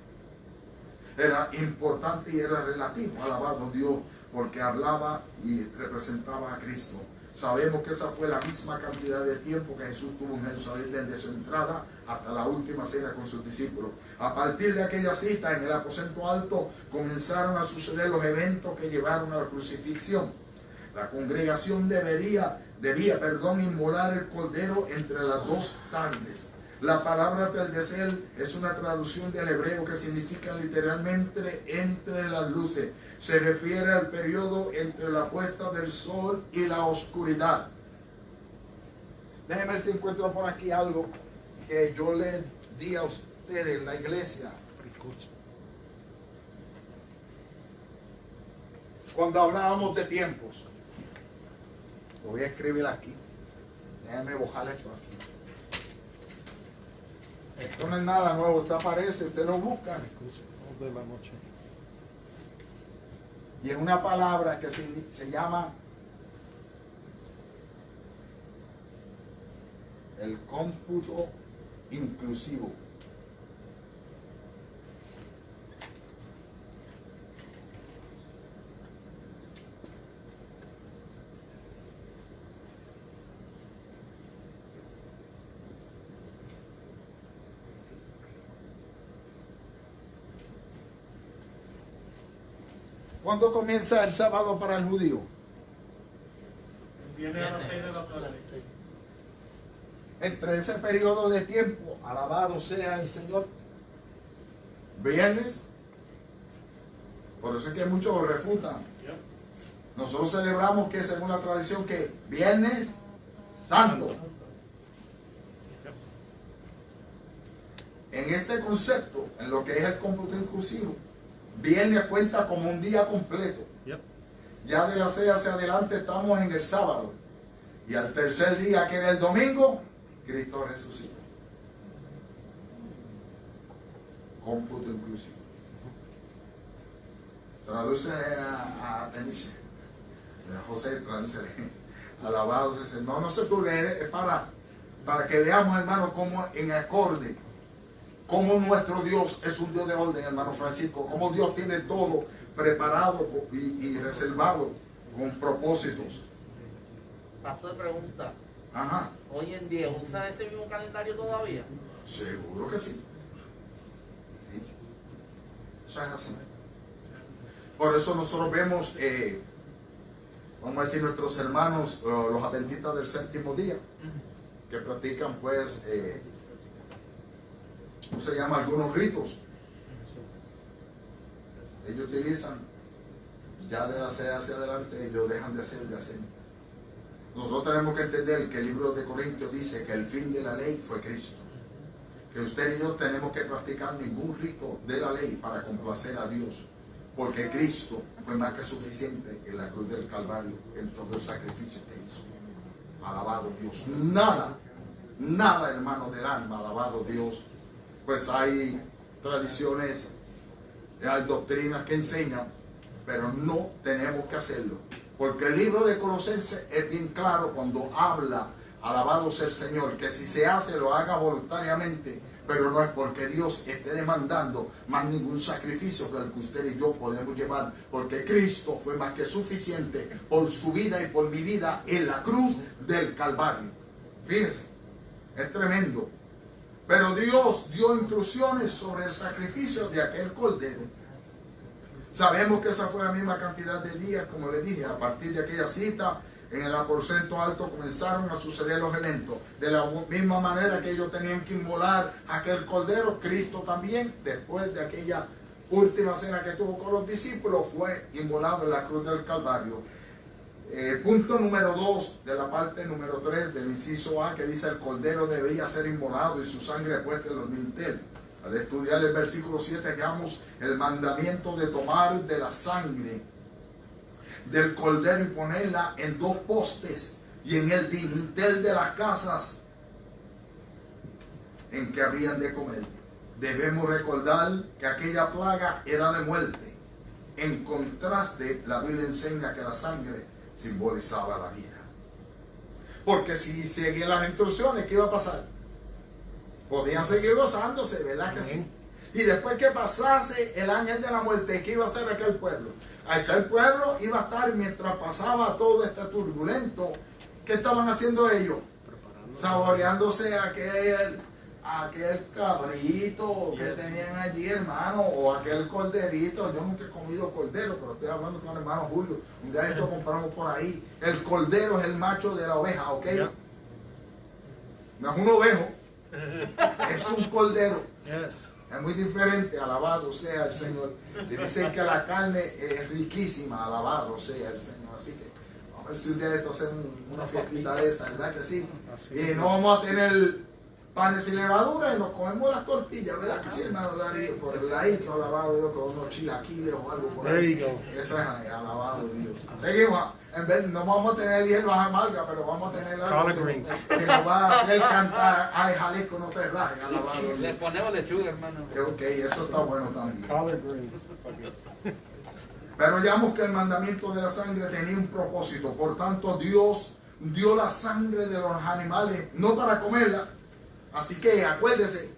Era importante y era relativo, alabado Dios, porque hablaba y representaba a Cristo. Sabemos que esa fue la misma cantidad de tiempo que Jesús tuvo en Jerusalén desde su entrada hasta la última cena con sus discípulos. A partir de aquella cita en el aposento alto comenzaron a suceder los eventos que llevaron a la crucifixión. La congregación debía inmolar el cordero entre las dos tardes. La palabra Terdecel es una traducción del hebreo que significa literalmente entre las luces. Se refiere al periodo entre la puesta del sol y la oscuridad. Déjenme ver si encuentro por aquí algo que yo le di a ustedes en la iglesia. Cuando hablábamos de tiempos. Lo voy a escribir aquí. Déjenme bojar esto aquí. Esto no es nada nuevo, esto aparece, usted lo busca. De la noche. Y es una palabra que se llama el cómputo inclusivo. ¿Cuándo comienza el sábado para el judío? Viene a las 6 de la tarde. Entre ese periodo de tiempo, alabado sea el Señor, viernes. Por eso es que muchos lo refutan. Nosotros celebramos que según la tradición que Viernes Santo. En este concepto, en lo que es el cómputo inclusivo, viernes cuenta como un día completo. Ya de las 6 hacia adelante estamos en el sábado. Y al tercer día, que era el domingo, Cristo resucitó. Cómputo inclusivo. Traduce a Denise. José, traduce. Alabado sea. No se turbe, es para que veamos, hermano, cómo en acorde. Cómo nuestro Dios es un Dios de orden, hermano Francisco. Cómo Dios tiene todo preparado y reservado con propósitos. Pastor, pregunta. Ajá. Hoy en día, ¿usan ese mismo calendario todavía? Seguro que sí. Sí. Eso es así. Por eso nosotros vemos, vamos a decir, nuestros hermanos, los adventistas del séptimo día, que practican pues... ¿cómo se llama? Algunos ritos. Ellos utilizan, ya de la 6 hacia adelante, ellos dejan de hacer. Nosotros tenemos que entender que el libro de Corintios dice que el fin de la ley fue Cristo. Que usted y yo tenemos que practicar ningún rito de la ley para complacer a Dios. Porque Cristo fue más que suficiente en la cruz del Calvario, en todo el sacrificio que hizo. Alabado Dios. Nada, hermano del alma, alabado Dios. Pues hay tradiciones, hay doctrinas que enseñan, pero no tenemos que hacerlo. Porque el libro de Colosenses es bien claro cuando habla, alabado sea el Señor, que si se hace, lo haga voluntariamente, pero no es porque Dios esté demandando más ningún sacrificio que el que usted y yo podemos llevar, porque Cristo fue más que suficiente por su vida y por mi vida en la cruz del Calvario. Fíjense, es tremendo. Pero Dios dio instrucciones sobre el sacrificio de aquel cordero. Sabemos que esa fue la misma cantidad de días, como le dije, a partir de aquella cita, en el aposento alto comenzaron a suceder los eventos. De la misma manera que ellos tenían que inmolar aquel cordero, Cristo también, después de aquella última cena que tuvo con los discípulos, fue inmolado en la cruz del Calvario. Punto número 2 de la parte número 3 del inciso A, que dice el cordero debía ser inmolado y su sangre puesta en los dinteles. Al estudiar el versículo 7 hallamos el mandamiento de tomar de la sangre del cordero y ponerla en 2 postes y en el dintel de las casas en que habían de comer. Debemos recordar que aquella plaga era de muerte. En contraste, la Biblia enseña que la sangre simbolizaba la vida. Porque si seguían las instrucciones, ¿qué iba a pasar? Podían seguir gozándose, ¿verdad que sí? Y después que pasase el ángel de la muerte, ¿qué iba a hacer aquel pueblo? Aquel pueblo iba a estar, mientras pasaba todo este turbulento, ¿Qué estaban haciendo ellos? Saboreándose aquel cabrito que tenían allí, hermano, o aquel corderito. Yo nunca he comido cordero, pero estoy hablando con el hermano Julio. Un día esto compramos por ahí. El cordero es el macho de la oveja, ¿ok? No es un ovejo, es un cordero. Yes. Es muy diferente, alabado sea el Señor. Le dicen que la carne es riquísima, alabado sea el Señor. Así que vamos a ver si un día de esto hacemos una fiestita de esa, ¿verdad que sí? Y no vamos a tener panes sin levadura y nos comemos las tortillas, ¿verdad que sí, hermano Darío? Por el ladito, alabado Dios, con unos chilaquiles o algo por ahí. Eso es alabado Dios. Seguimos. En vez, no vamos a tener hierbas amargas, pero vamos a tener algo que nos va a hacer cantar, ay, Jalisco, no te rajes, alabado Dios. Le ponemos lechuga, hermano. Ok, eso está bueno también. Collard greens. Pero veamos que el mandamiento de la sangre tenía un propósito. Por tanto, Dios dio la sangre de los animales, no para comerla. Así que acuérdese,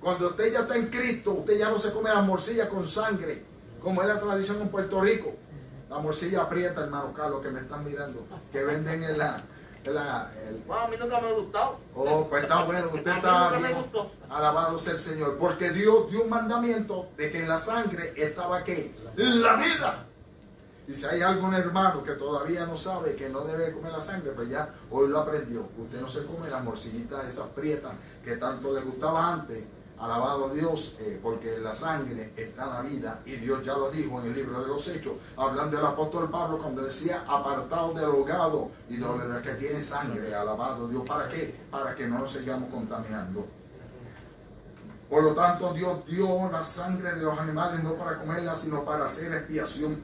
cuando usted ya está en Cristo, usted ya no se come la morcilla con sangre, como es la tradición en Puerto Rico. La morcilla aprieta, hermano Carlos, que me están mirando, que venden en la... Wow, a mí nunca me ha gustado. Oh, pues está bueno, usted está bien. Alabado sea el Señor, porque Dios dio un mandamiento de que en la sangre estaba ¿qué? La vida. Y si hay algún hermano que todavía no sabe que no debe comer la sangre, pues ya hoy lo aprendió. Usted no se come las morcillitas esas prietas que tanto le gustaba antes. Alabado Dios, porque en la sangre está la vida. Y Dios ya lo dijo en el libro de los Hechos, hablando del apóstol Pablo, cuando decía, apartado del hogado y del que tiene sangre. Alabado Dios. ¿Para qué? Para que no nos sigamos contaminando. Por lo tanto, Dios dio la sangre de los animales no para comerla, sino para hacer expiación.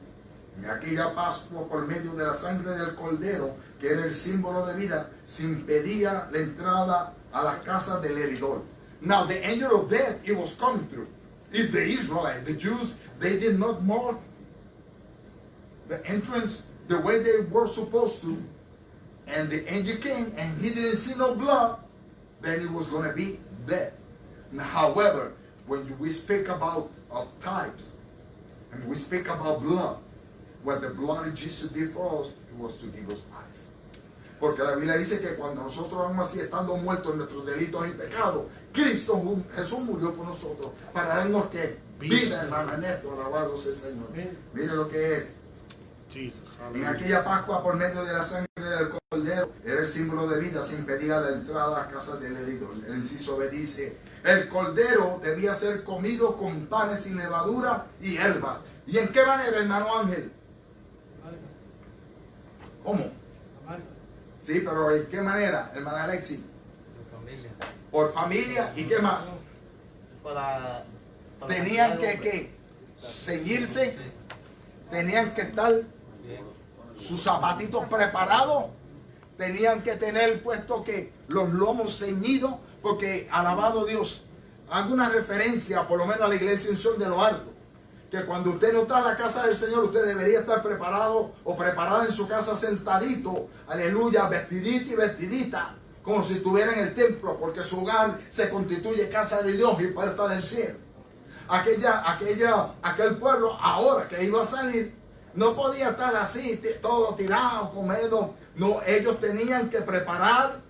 En aquella Pascua, por medio de la sangre del cordero, que era el símbolo de vida, se impedía la entrada a las casas del heridor. Now the angel of death, it was coming through. If the Israelites, the Jews, they did not mark the entrance the way they were supposed to, and the angel came and he didn't see no blood, then it was going to be death. However, when we speak about types, and we speak about blood, what the blood of Jesus did for us, it was to give us life. Porque la Biblia dice que cuando nosotros vamos así estando muertos en nuestros delitos y pecados, Cristo Jesús murió por nosotros para darnos que vida, hermano Ernesto, alabado sea el Señor. Mire lo que es. En aquella Pascua, por medio de la sangre del cordero, era el símbolo de vida, se impedía la entrada a las casas del herido. El inciso B dice, el cordero debía ser comido con panes sin levadura y hierbas. ¿Y en qué manera, hermano Ángel? ¿Cómo? Sí, pero ¿en qué manera, hermana Alexi? Por familia. Por familia, ¿y qué más? Tenían que ceñirse, tenían que estar sus zapatitos preparados, tenían que tener puesto que los lomos ceñidos, porque alabado Dios, hago una referencia por lo menos a la iglesia Unción de lo Alto, que cuando usted no está en la casa del Señor, usted debería estar preparado o preparada en su casa sentadito, aleluya, vestidito y vestidita, como si estuviera en el templo, porque su hogar se constituye casa de Dios y puerta del cielo. Aquel pueblo ahora que iba a salir, no podía estar así, todo tirado, comiendo. No, ellos tenían que preparar,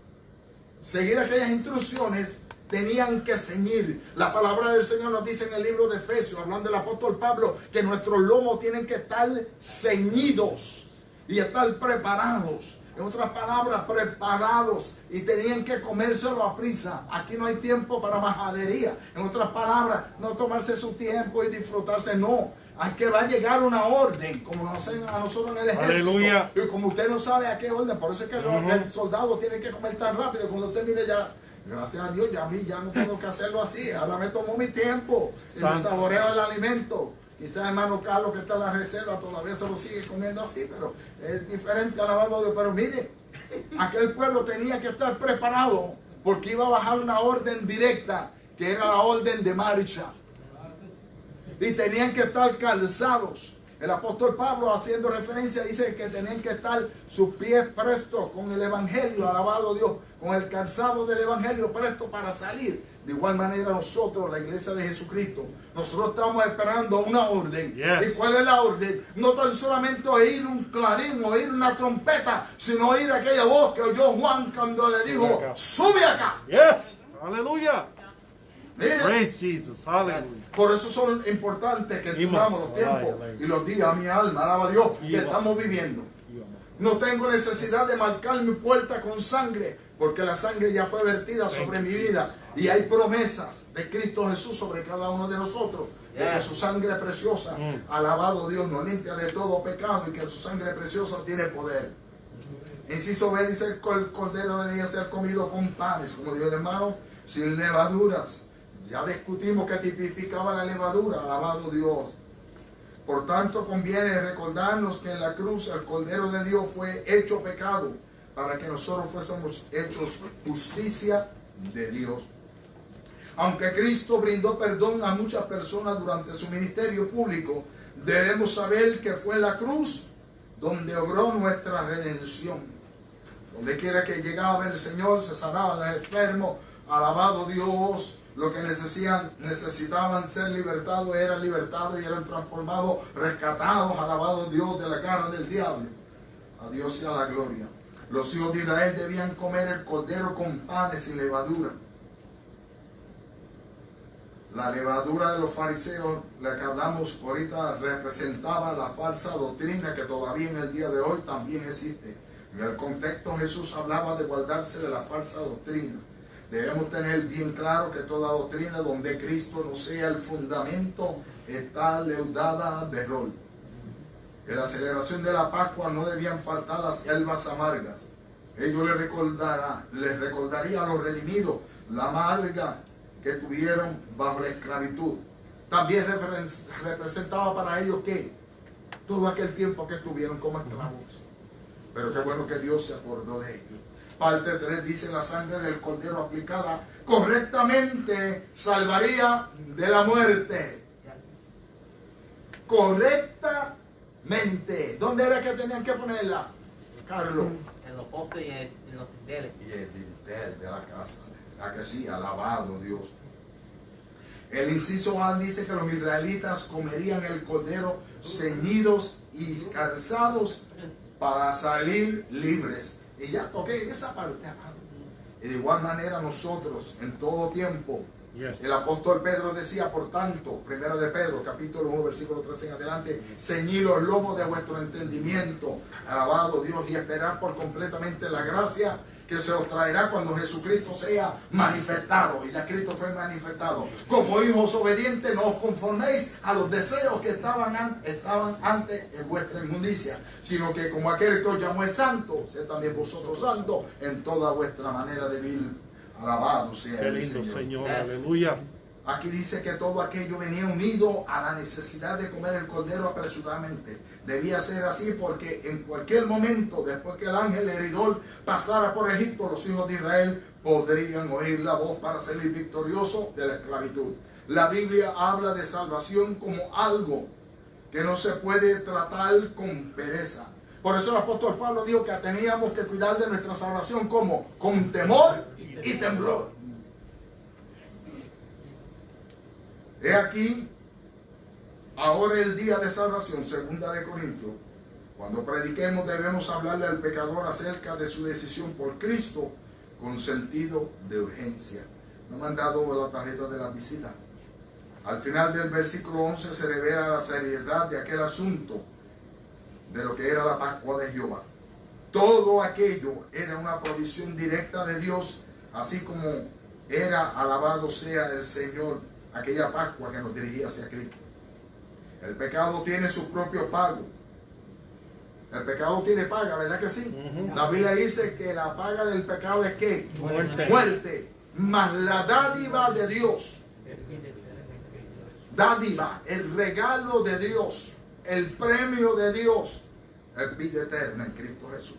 seguir aquellas instrucciones, tenían que ceñir. La palabra del Señor nos dice en el libro de Efesios, hablando del apóstol Pablo, que nuestros lomos tienen que estar ceñidos y estar preparados. En otras palabras, preparados, y tenían que comérselo a prisa. Aquí no hay tiempo para majadería. En otras palabras, no tomarse su tiempo y disfrutarse, no. Hay que va a llegar una orden, como nos hacen a nosotros en el ejército. Aleluya. Y como usted no sabe a qué orden, por eso es que el soldado tiene que comer tan rápido. Cuando usted mire ya, gracias a Dios, ya a mí ya no tengo que hacerlo así. Ahora me tomó mi tiempo y me saboreo el alimento. Quizás hermano Carlos, que está en la reserva, todavía se lo sigue comiendo así, pero es diferente, alabado Dios. Pero mire, aquel pueblo tenía que estar preparado porque iba a bajar una orden directa, que era la orden de marcha. Y tenían que estar calzados. El apóstol Pablo, haciendo referencia, dice que tenían que estar sus pies prestos con el evangelio, alabado Dios, con el calzado del evangelio presto para salir. De igual manera nosotros, la iglesia de Jesucristo, nosotros estamos esperando una orden. Yes. ¿Y cuál es la orden? No tan solamente oír un clarín, oír una trompeta, sino oír aquella voz que oyó Juan cuando le dijo, acá. sube acá. Yes. Aleluya. Mire, Praise Jesus. Aleluya. por eso son importantes que entendamos los tiempos y los días, mi alma, alaba a Dios, que estamos viviendo. No tengo necesidad de marcar mi puerta con sangre, porque la sangre ya fue vertida sobre mi vida. Y hay promesas de Cristo Jesús sobre cada uno de nosotros. De que su sangre preciosa, alabado Dios, nos limpia de todo pecado y que su sangre preciosa tiene poder. Inciso B dice que el cordero debía ser comido con panes, como dijo el hermano, sin levaduras. Ya discutimos que tipificaba la levadura, alabado Dios. Por tanto, conviene recordarnos que en la cruz el Cordero de Dios fue hecho pecado para que nosotros fuésemos hechos justicia de Dios. Aunque Cristo brindó perdón a muchas personas durante su ministerio público, debemos saber que fue en la cruz donde obró nuestra redención. Donde quiera que llegaba a ver el Señor, se sanaban los enfermos, alabado Dios. Lo que necesitaban ser libertados eran libertados y eran transformados, rescatados, alabado Dios, de la garra del diablo. A Dios sea la gloria. Los hijos de Israel debían comer el cordero con panes sin levadura. La levadura de los fariseos, la que hablamos ahorita, representaba la falsa doctrina que todavía en el día de hoy también existe. En el contexto Jesús hablaba de guardarse de la falsa doctrina. Debemos tener bien claro que toda doctrina donde Cristo no sea el fundamento está leudada de error. En la celebración de la Pascua no debían faltar las hierbas amargas. Ellos les recordaría a los redimidos la amarga que tuvieron bajo la esclavitud. También representaba para ellos que todo aquel tiempo que estuvieron como esclavos. Pero qué bueno que Dios se acordó de ellos. Parte 3 dice: la sangre del cordero aplicada correctamente salvaría de la muerte. Correctamente. ¿Dónde era que tenían que ponerla, Carlos? En los postes y en los dinteles. Y el dintel de la casa. La que sí, alabado Dios. El inciso A dice que los israelitas comerían el cordero ceñidos y calzados para salir libres. Y ya toqué esa parte, amado. Y de igual manera nosotros, en todo tiempo, el apóstol Pedro decía, por tanto, primera de Pedro, capítulo 1, versículo 13 en adelante, ceñid los lomos de vuestro entendimiento, alabado Dios, y esperad por completamente la gracia que se os traerá cuando Jesucristo sea manifestado. Y ya Cristo fue manifestado. Como hijos obedientes, no os conforméis a los deseos que estaban antes en vuestra inmundicia, sino que como aquel que os llamó es santo, sed también vosotros santos en toda vuestra manera de vivir. Alabado sea el Señor. Aleluya. Aquí dice que todo aquello venía unido a la necesidad de comer el cordero apresuradamente. Debía ser así porque en cualquier momento, después que el ángel heridor pasara por Egipto, los hijos de Israel podrían oír la voz para salir victoriosos de la esclavitud. La Biblia habla de salvación como algo que no se puede tratar con pereza. Por eso el apóstol Pablo dijo que teníamos que cuidar de nuestra salvación como con temor y temblor. He aquí, ahora el día de salvación, 2 de Corintios. Cuando prediquemos debemos hablarle al pecador acerca de su decisión por Cristo con sentido de urgencia. No me han dado la tarjeta de la visita. Al final del versículo 11 se revela la seriedad de aquel asunto, de lo que era la Pascua de Jehová. Todo aquello era una provisión directa de Dios, así como era, alabado sea el Señor, aquella Pascua que nos dirigía hacia Cristo. El pecado tiene su propio pago. El pecado tiene paga, ¿verdad que sí? La Biblia dice que la paga del pecado es ¿qué? Muerte. Mas la dádiva de Dios, dádiva, el regalo de Dios, el premio de Dios, es vida eterna en Cristo Jesús.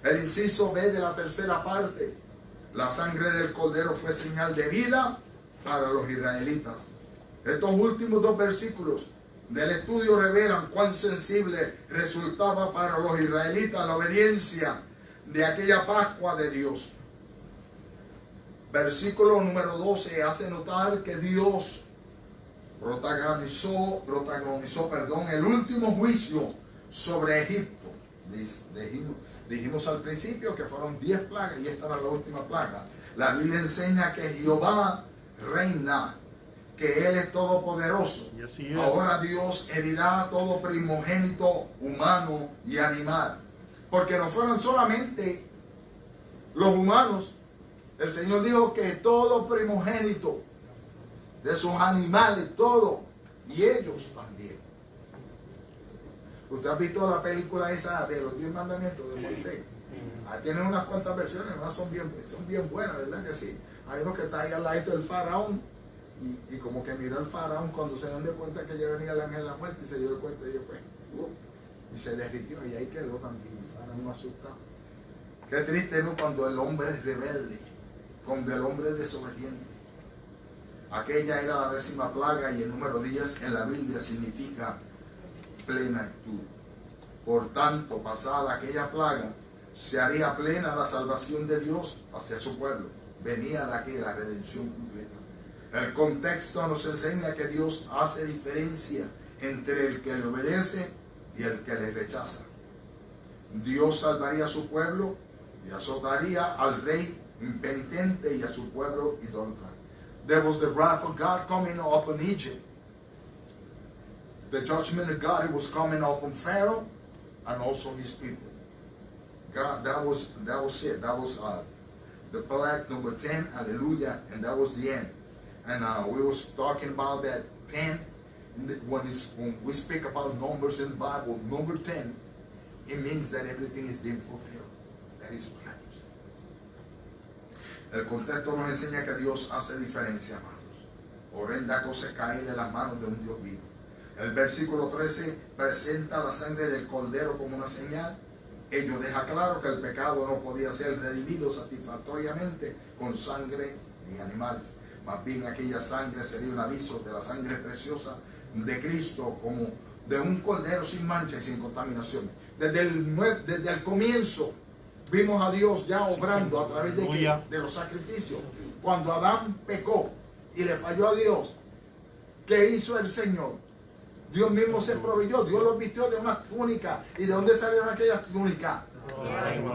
El inciso B de la tercera parte: la sangre del cordero fue señal de vida para los israelitas. Estos últimos dos versículos del estudio revelan cuán sensible resultaba para los israelitas la obediencia de aquella Pascua de Dios. Versículo número 12 hace notar que Dios protagonizó el último juicio sobre Egipto. Dijimos al principio que fueron 10 plagas y esta era la última plaga. La Biblia enseña que Jehová reina, que Él es todopoderoso. Y así es. Ahora Dios herirá a todo primogénito humano y animal. Porque no fueron solamente los humanos. El Señor dijo que todo primogénito de sus animales, todo, y ellos también. ¿Usted ha visto la película esa de los 10 mandamientos de Moisés? Tienen unas cuantas versiones, ¿no? Son bien buenas, ¿verdad que sí? Hay uno que está ahí al lado del faraón y como que miró al faraón cuando se dio cuenta que ya venía el ángel de la muerte y se dio cuenta y dijo, pues, y se derritió y ahí quedó también el faraón asustado. Qué triste, ¿no? Cuando el hombre es rebelde, cuando el hombre es desobediente. Aquella era la 10ª plaga y el número 10 en la Biblia significa plenitud. Por tanto, pasada aquella plaga, se haría plena la salvación de Dios hacia su pueblo. Venía la redención completa. El contexto nos enseña que Dios hace diferencia entre el que le obedece y el que le rechaza. Dios salvaría a su pueblo y azotaría al rey impenitente y a su pueblo idólatra. There was the wrath of God coming upon Egypt. The judgment of God was coming upon Pharaoh and also his people. God, that was it. That was the plague number 10. Hallelujah. And that was the end. And we was talking about that 10. When we speak about numbers in the Bible, number 10, it means that everything is being fulfilled. That is what happens. El contexto nos enseña que Dios hace diferencia, amados. Horrenda cosa es caer en las manos de un Dios vivo. El versículo 13 presenta la sangre del cordero como una señal. Ello deja claro que el pecado no podía ser redimido satisfactoriamente con sangre de animales. Más bien aquella sangre sería un aviso de la sangre preciosa de Cristo, como de un cordero sin mancha y sin contaminación. Desde el comienzo vimos a Dios ya obrando a través de los sacrificios. Cuando Adán pecó y le falló a Dios, ¿qué hizo el Señor? Dios mismo se proveyó, Dios los vistió de una túnica. ¿Y de dónde salieron aquellas túnicas?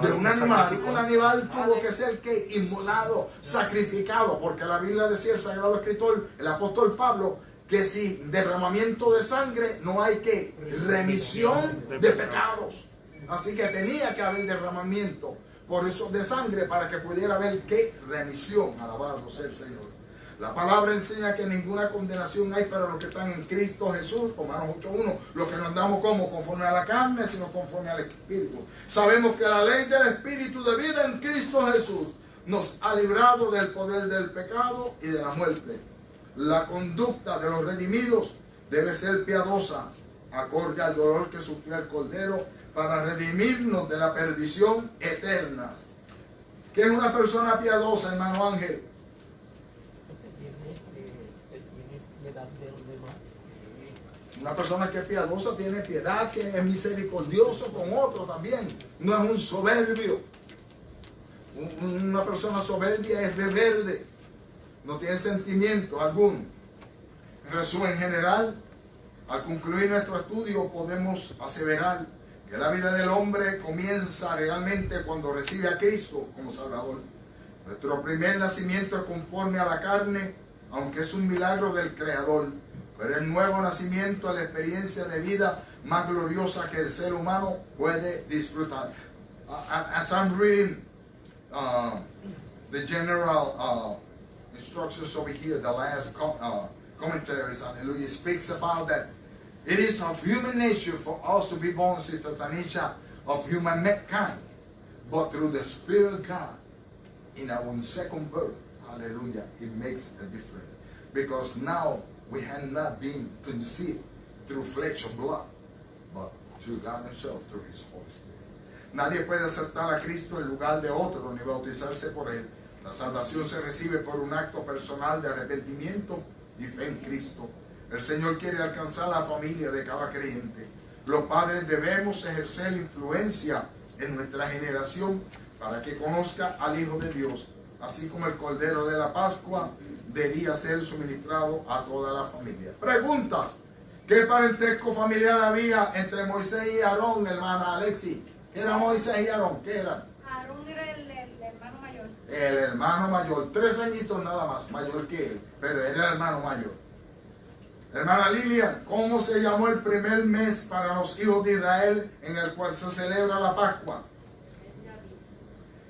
De un animal. Un animal tuvo que ser inmolado, sacrificado, porque la Biblia decía el Sagrado Escritor, el apóstol Pablo, que sin derramamiento de sangre no hay remisión de pecados. Así que tenía que haber derramamiento por eso de sangre para que pudiera haber remisión. Alabado sea el Señor. La palabra enseña que ninguna condenación hay para los que están en Cristo Jesús, Romanos 8:1, los que no andamos conforme a la carne, sino conforme al Espíritu. Sabemos que la ley del Espíritu de vida en Cristo Jesús nos ha librado del poder del pecado y de la muerte. La conducta de los redimidos debe ser piadosa, acorde al dolor que sufrió el Cordero para redimirnos de la perdición eterna. ¿Qué es una persona piadosa, hermano Ángel? Una persona que es piadosa tiene piedad, que es misericordioso con otro también. No es un soberbio. Una persona soberbia es rebelde. No tiene sentimiento alguno. En resumen general, al concluir nuestro estudio podemos aseverar que la vida del hombre comienza realmente cuando recibe a Cristo como Salvador. Nuestro primer nacimiento es conforme a la carne, aunque es un milagro del Creador. Pero el nuevo nacimiento es la experiencia de vida más gloriosa que el ser humano puede disfrutar. As I'm reading the general instructions over here, the last commentaries, hallelujah, speaks about that it is of human nature for us to be born, Sister Tanisha, of human kind, but through the Spirit of God, in our second birth, hallelujah, it makes a difference. Because now we have not been conceived through flesh or blood, but through God Himself, through His Holy Spirit. Nadie puede aceptar a Cristo en lugar de otro ni bautizarse por Él. La salvación se recibe por un acto personal de arrepentimiento y fe en Cristo. El Señor quiere alcanzar la familia de cada creyente. Los padres debemos ejercer influencia en nuestra generación para que conozca al Hijo de Dios, así como el Cordero de la Pascua debía ser suministrado a toda la familia. Preguntas. ¿Qué parentesco familiar había entre Moisés y Aarón, hermana Alexi? ¿Qué era Moisés y Aarón? ¿Qué eran? Aarón era el hermano mayor. El hermano mayor, 3 añitos nada más, mayor que él, pero era el hermano mayor. Hermana Lilia, ¿cómo se llamó el primer mes para los hijos de Israel en el cual se celebra la Pascua?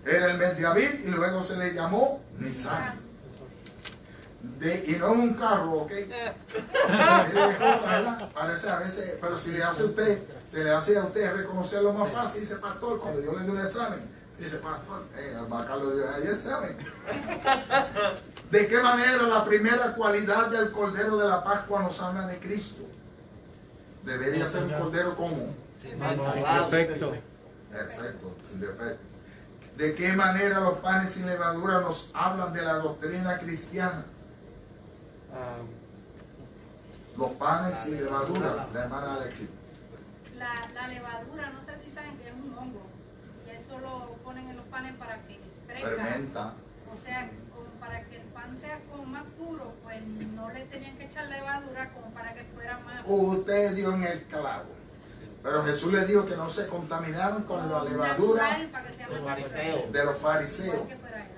Era el mes de Abib y luego se le llamó Nisan. Y no un carro, ¿ok? Mire qué cosa, ¿verdad? Parece a veces, pero si le hace a usted reconocerlo más fácil, dice pastor, cuando yo le doy un examen, dice pastor, hermano Carlos, hay examen. ¿De qué manera la primera cualidad del Cordero de la Pascua nos habla de Cristo? Debería ser un Cordero como Sin defecto. perfecto, sin defecto. ¿De qué manera los panes sin levadura nos hablan de la doctrina cristiana? Los panes sin levadura, la hermana Alexis. La levadura, no sé si saben que es un hongo. Y eso lo ponen en los panes para que crezca. Fermenta. O sea, como para que el pan sea como más puro, pues no le tenían que echar levadura como para que fuera más. Usted dio en el clavo. Pero Jesús le dijo que no se contaminaron con la levadura de los fariseos.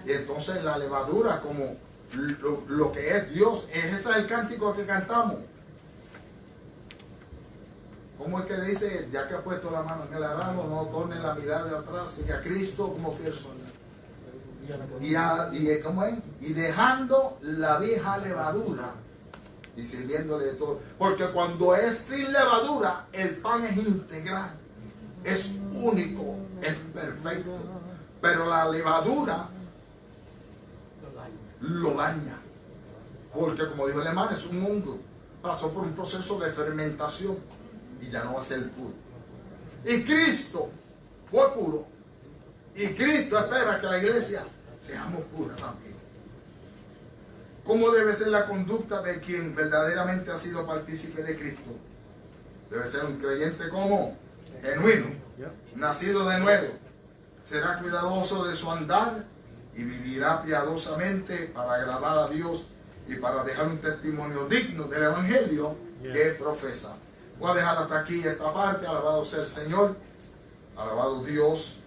Y entonces la levadura, como lo que es Dios, ese es el cántico que cantamos. ¿Cómo es que dice, ya que ha puesto la mano en el arado, no torne la mirada de atrás, sigue a Cristo como fiel soldado? ¿Cómo es? Y dejando la vieja levadura y sirviéndole de todo. Porque cuando es sin levadura, el pan es integral, es único, es perfecto. Pero la levadura lo daña. Porque como dijo el hermano, es un hongo. Pasó por un proceso de fermentación y ya no va a ser puro. Y Cristo fue puro. Y Cristo espera que la iglesia seamos puros también. ¿Cómo debe ser la conducta de quien verdaderamente ha sido partícipe de Cristo? Debe ser un creyente como genuino, nacido de nuevo. Será cuidadoso de su andar y vivirá piadosamente para agradar a Dios y para dejar un testimonio digno del Evangelio que profesa. Voy a dejar hasta aquí esta parte. Alabado sea el Señor. Alabado Dios.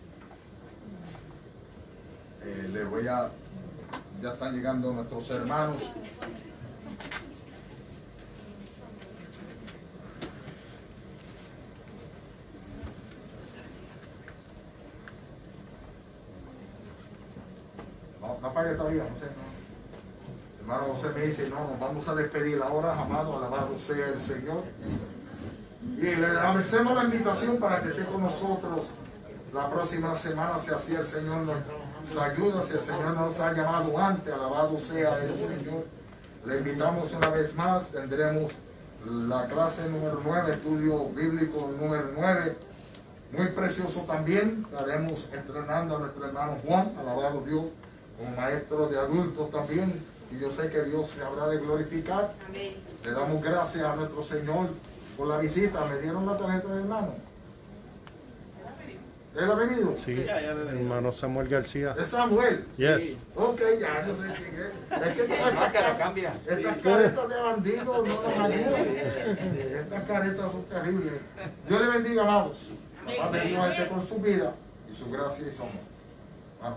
Ya están llegando nuestros hermanos. No apague todavía, no sé. Hermano José me dice, no, nos vamos a despedir ahora, amado, alabado sea el Señor. Y le agradecemos la invitación para que esté con nosotros la próxima semana, si así el Señor nos ayuda, si el Señor nos ha llamado antes, alabado sea el Señor. Le invitamos una vez más, tendremos la clase número 9, estudio bíblico número 9, muy precioso también. Estaremos estrenando a nuestro hermano Juan, alabado Dios, como maestro de adultos también. Y yo sé que Dios se habrá de glorificar. Amén. Le damos gracias a nuestro Señor por la visita. ¿Me dieron la tarjeta de hermano? ¿Él ha venido? Sí, hermano Samuel García. ¿Es Samuel? Yes. Sí. Ok, ya no sé quién es. Es que estas caretas de bandidos no nos ayudan. Estas caretas son terribles. Dios le bendiga, amados. La paz de Dios esté con su vida y su gracia y su amor.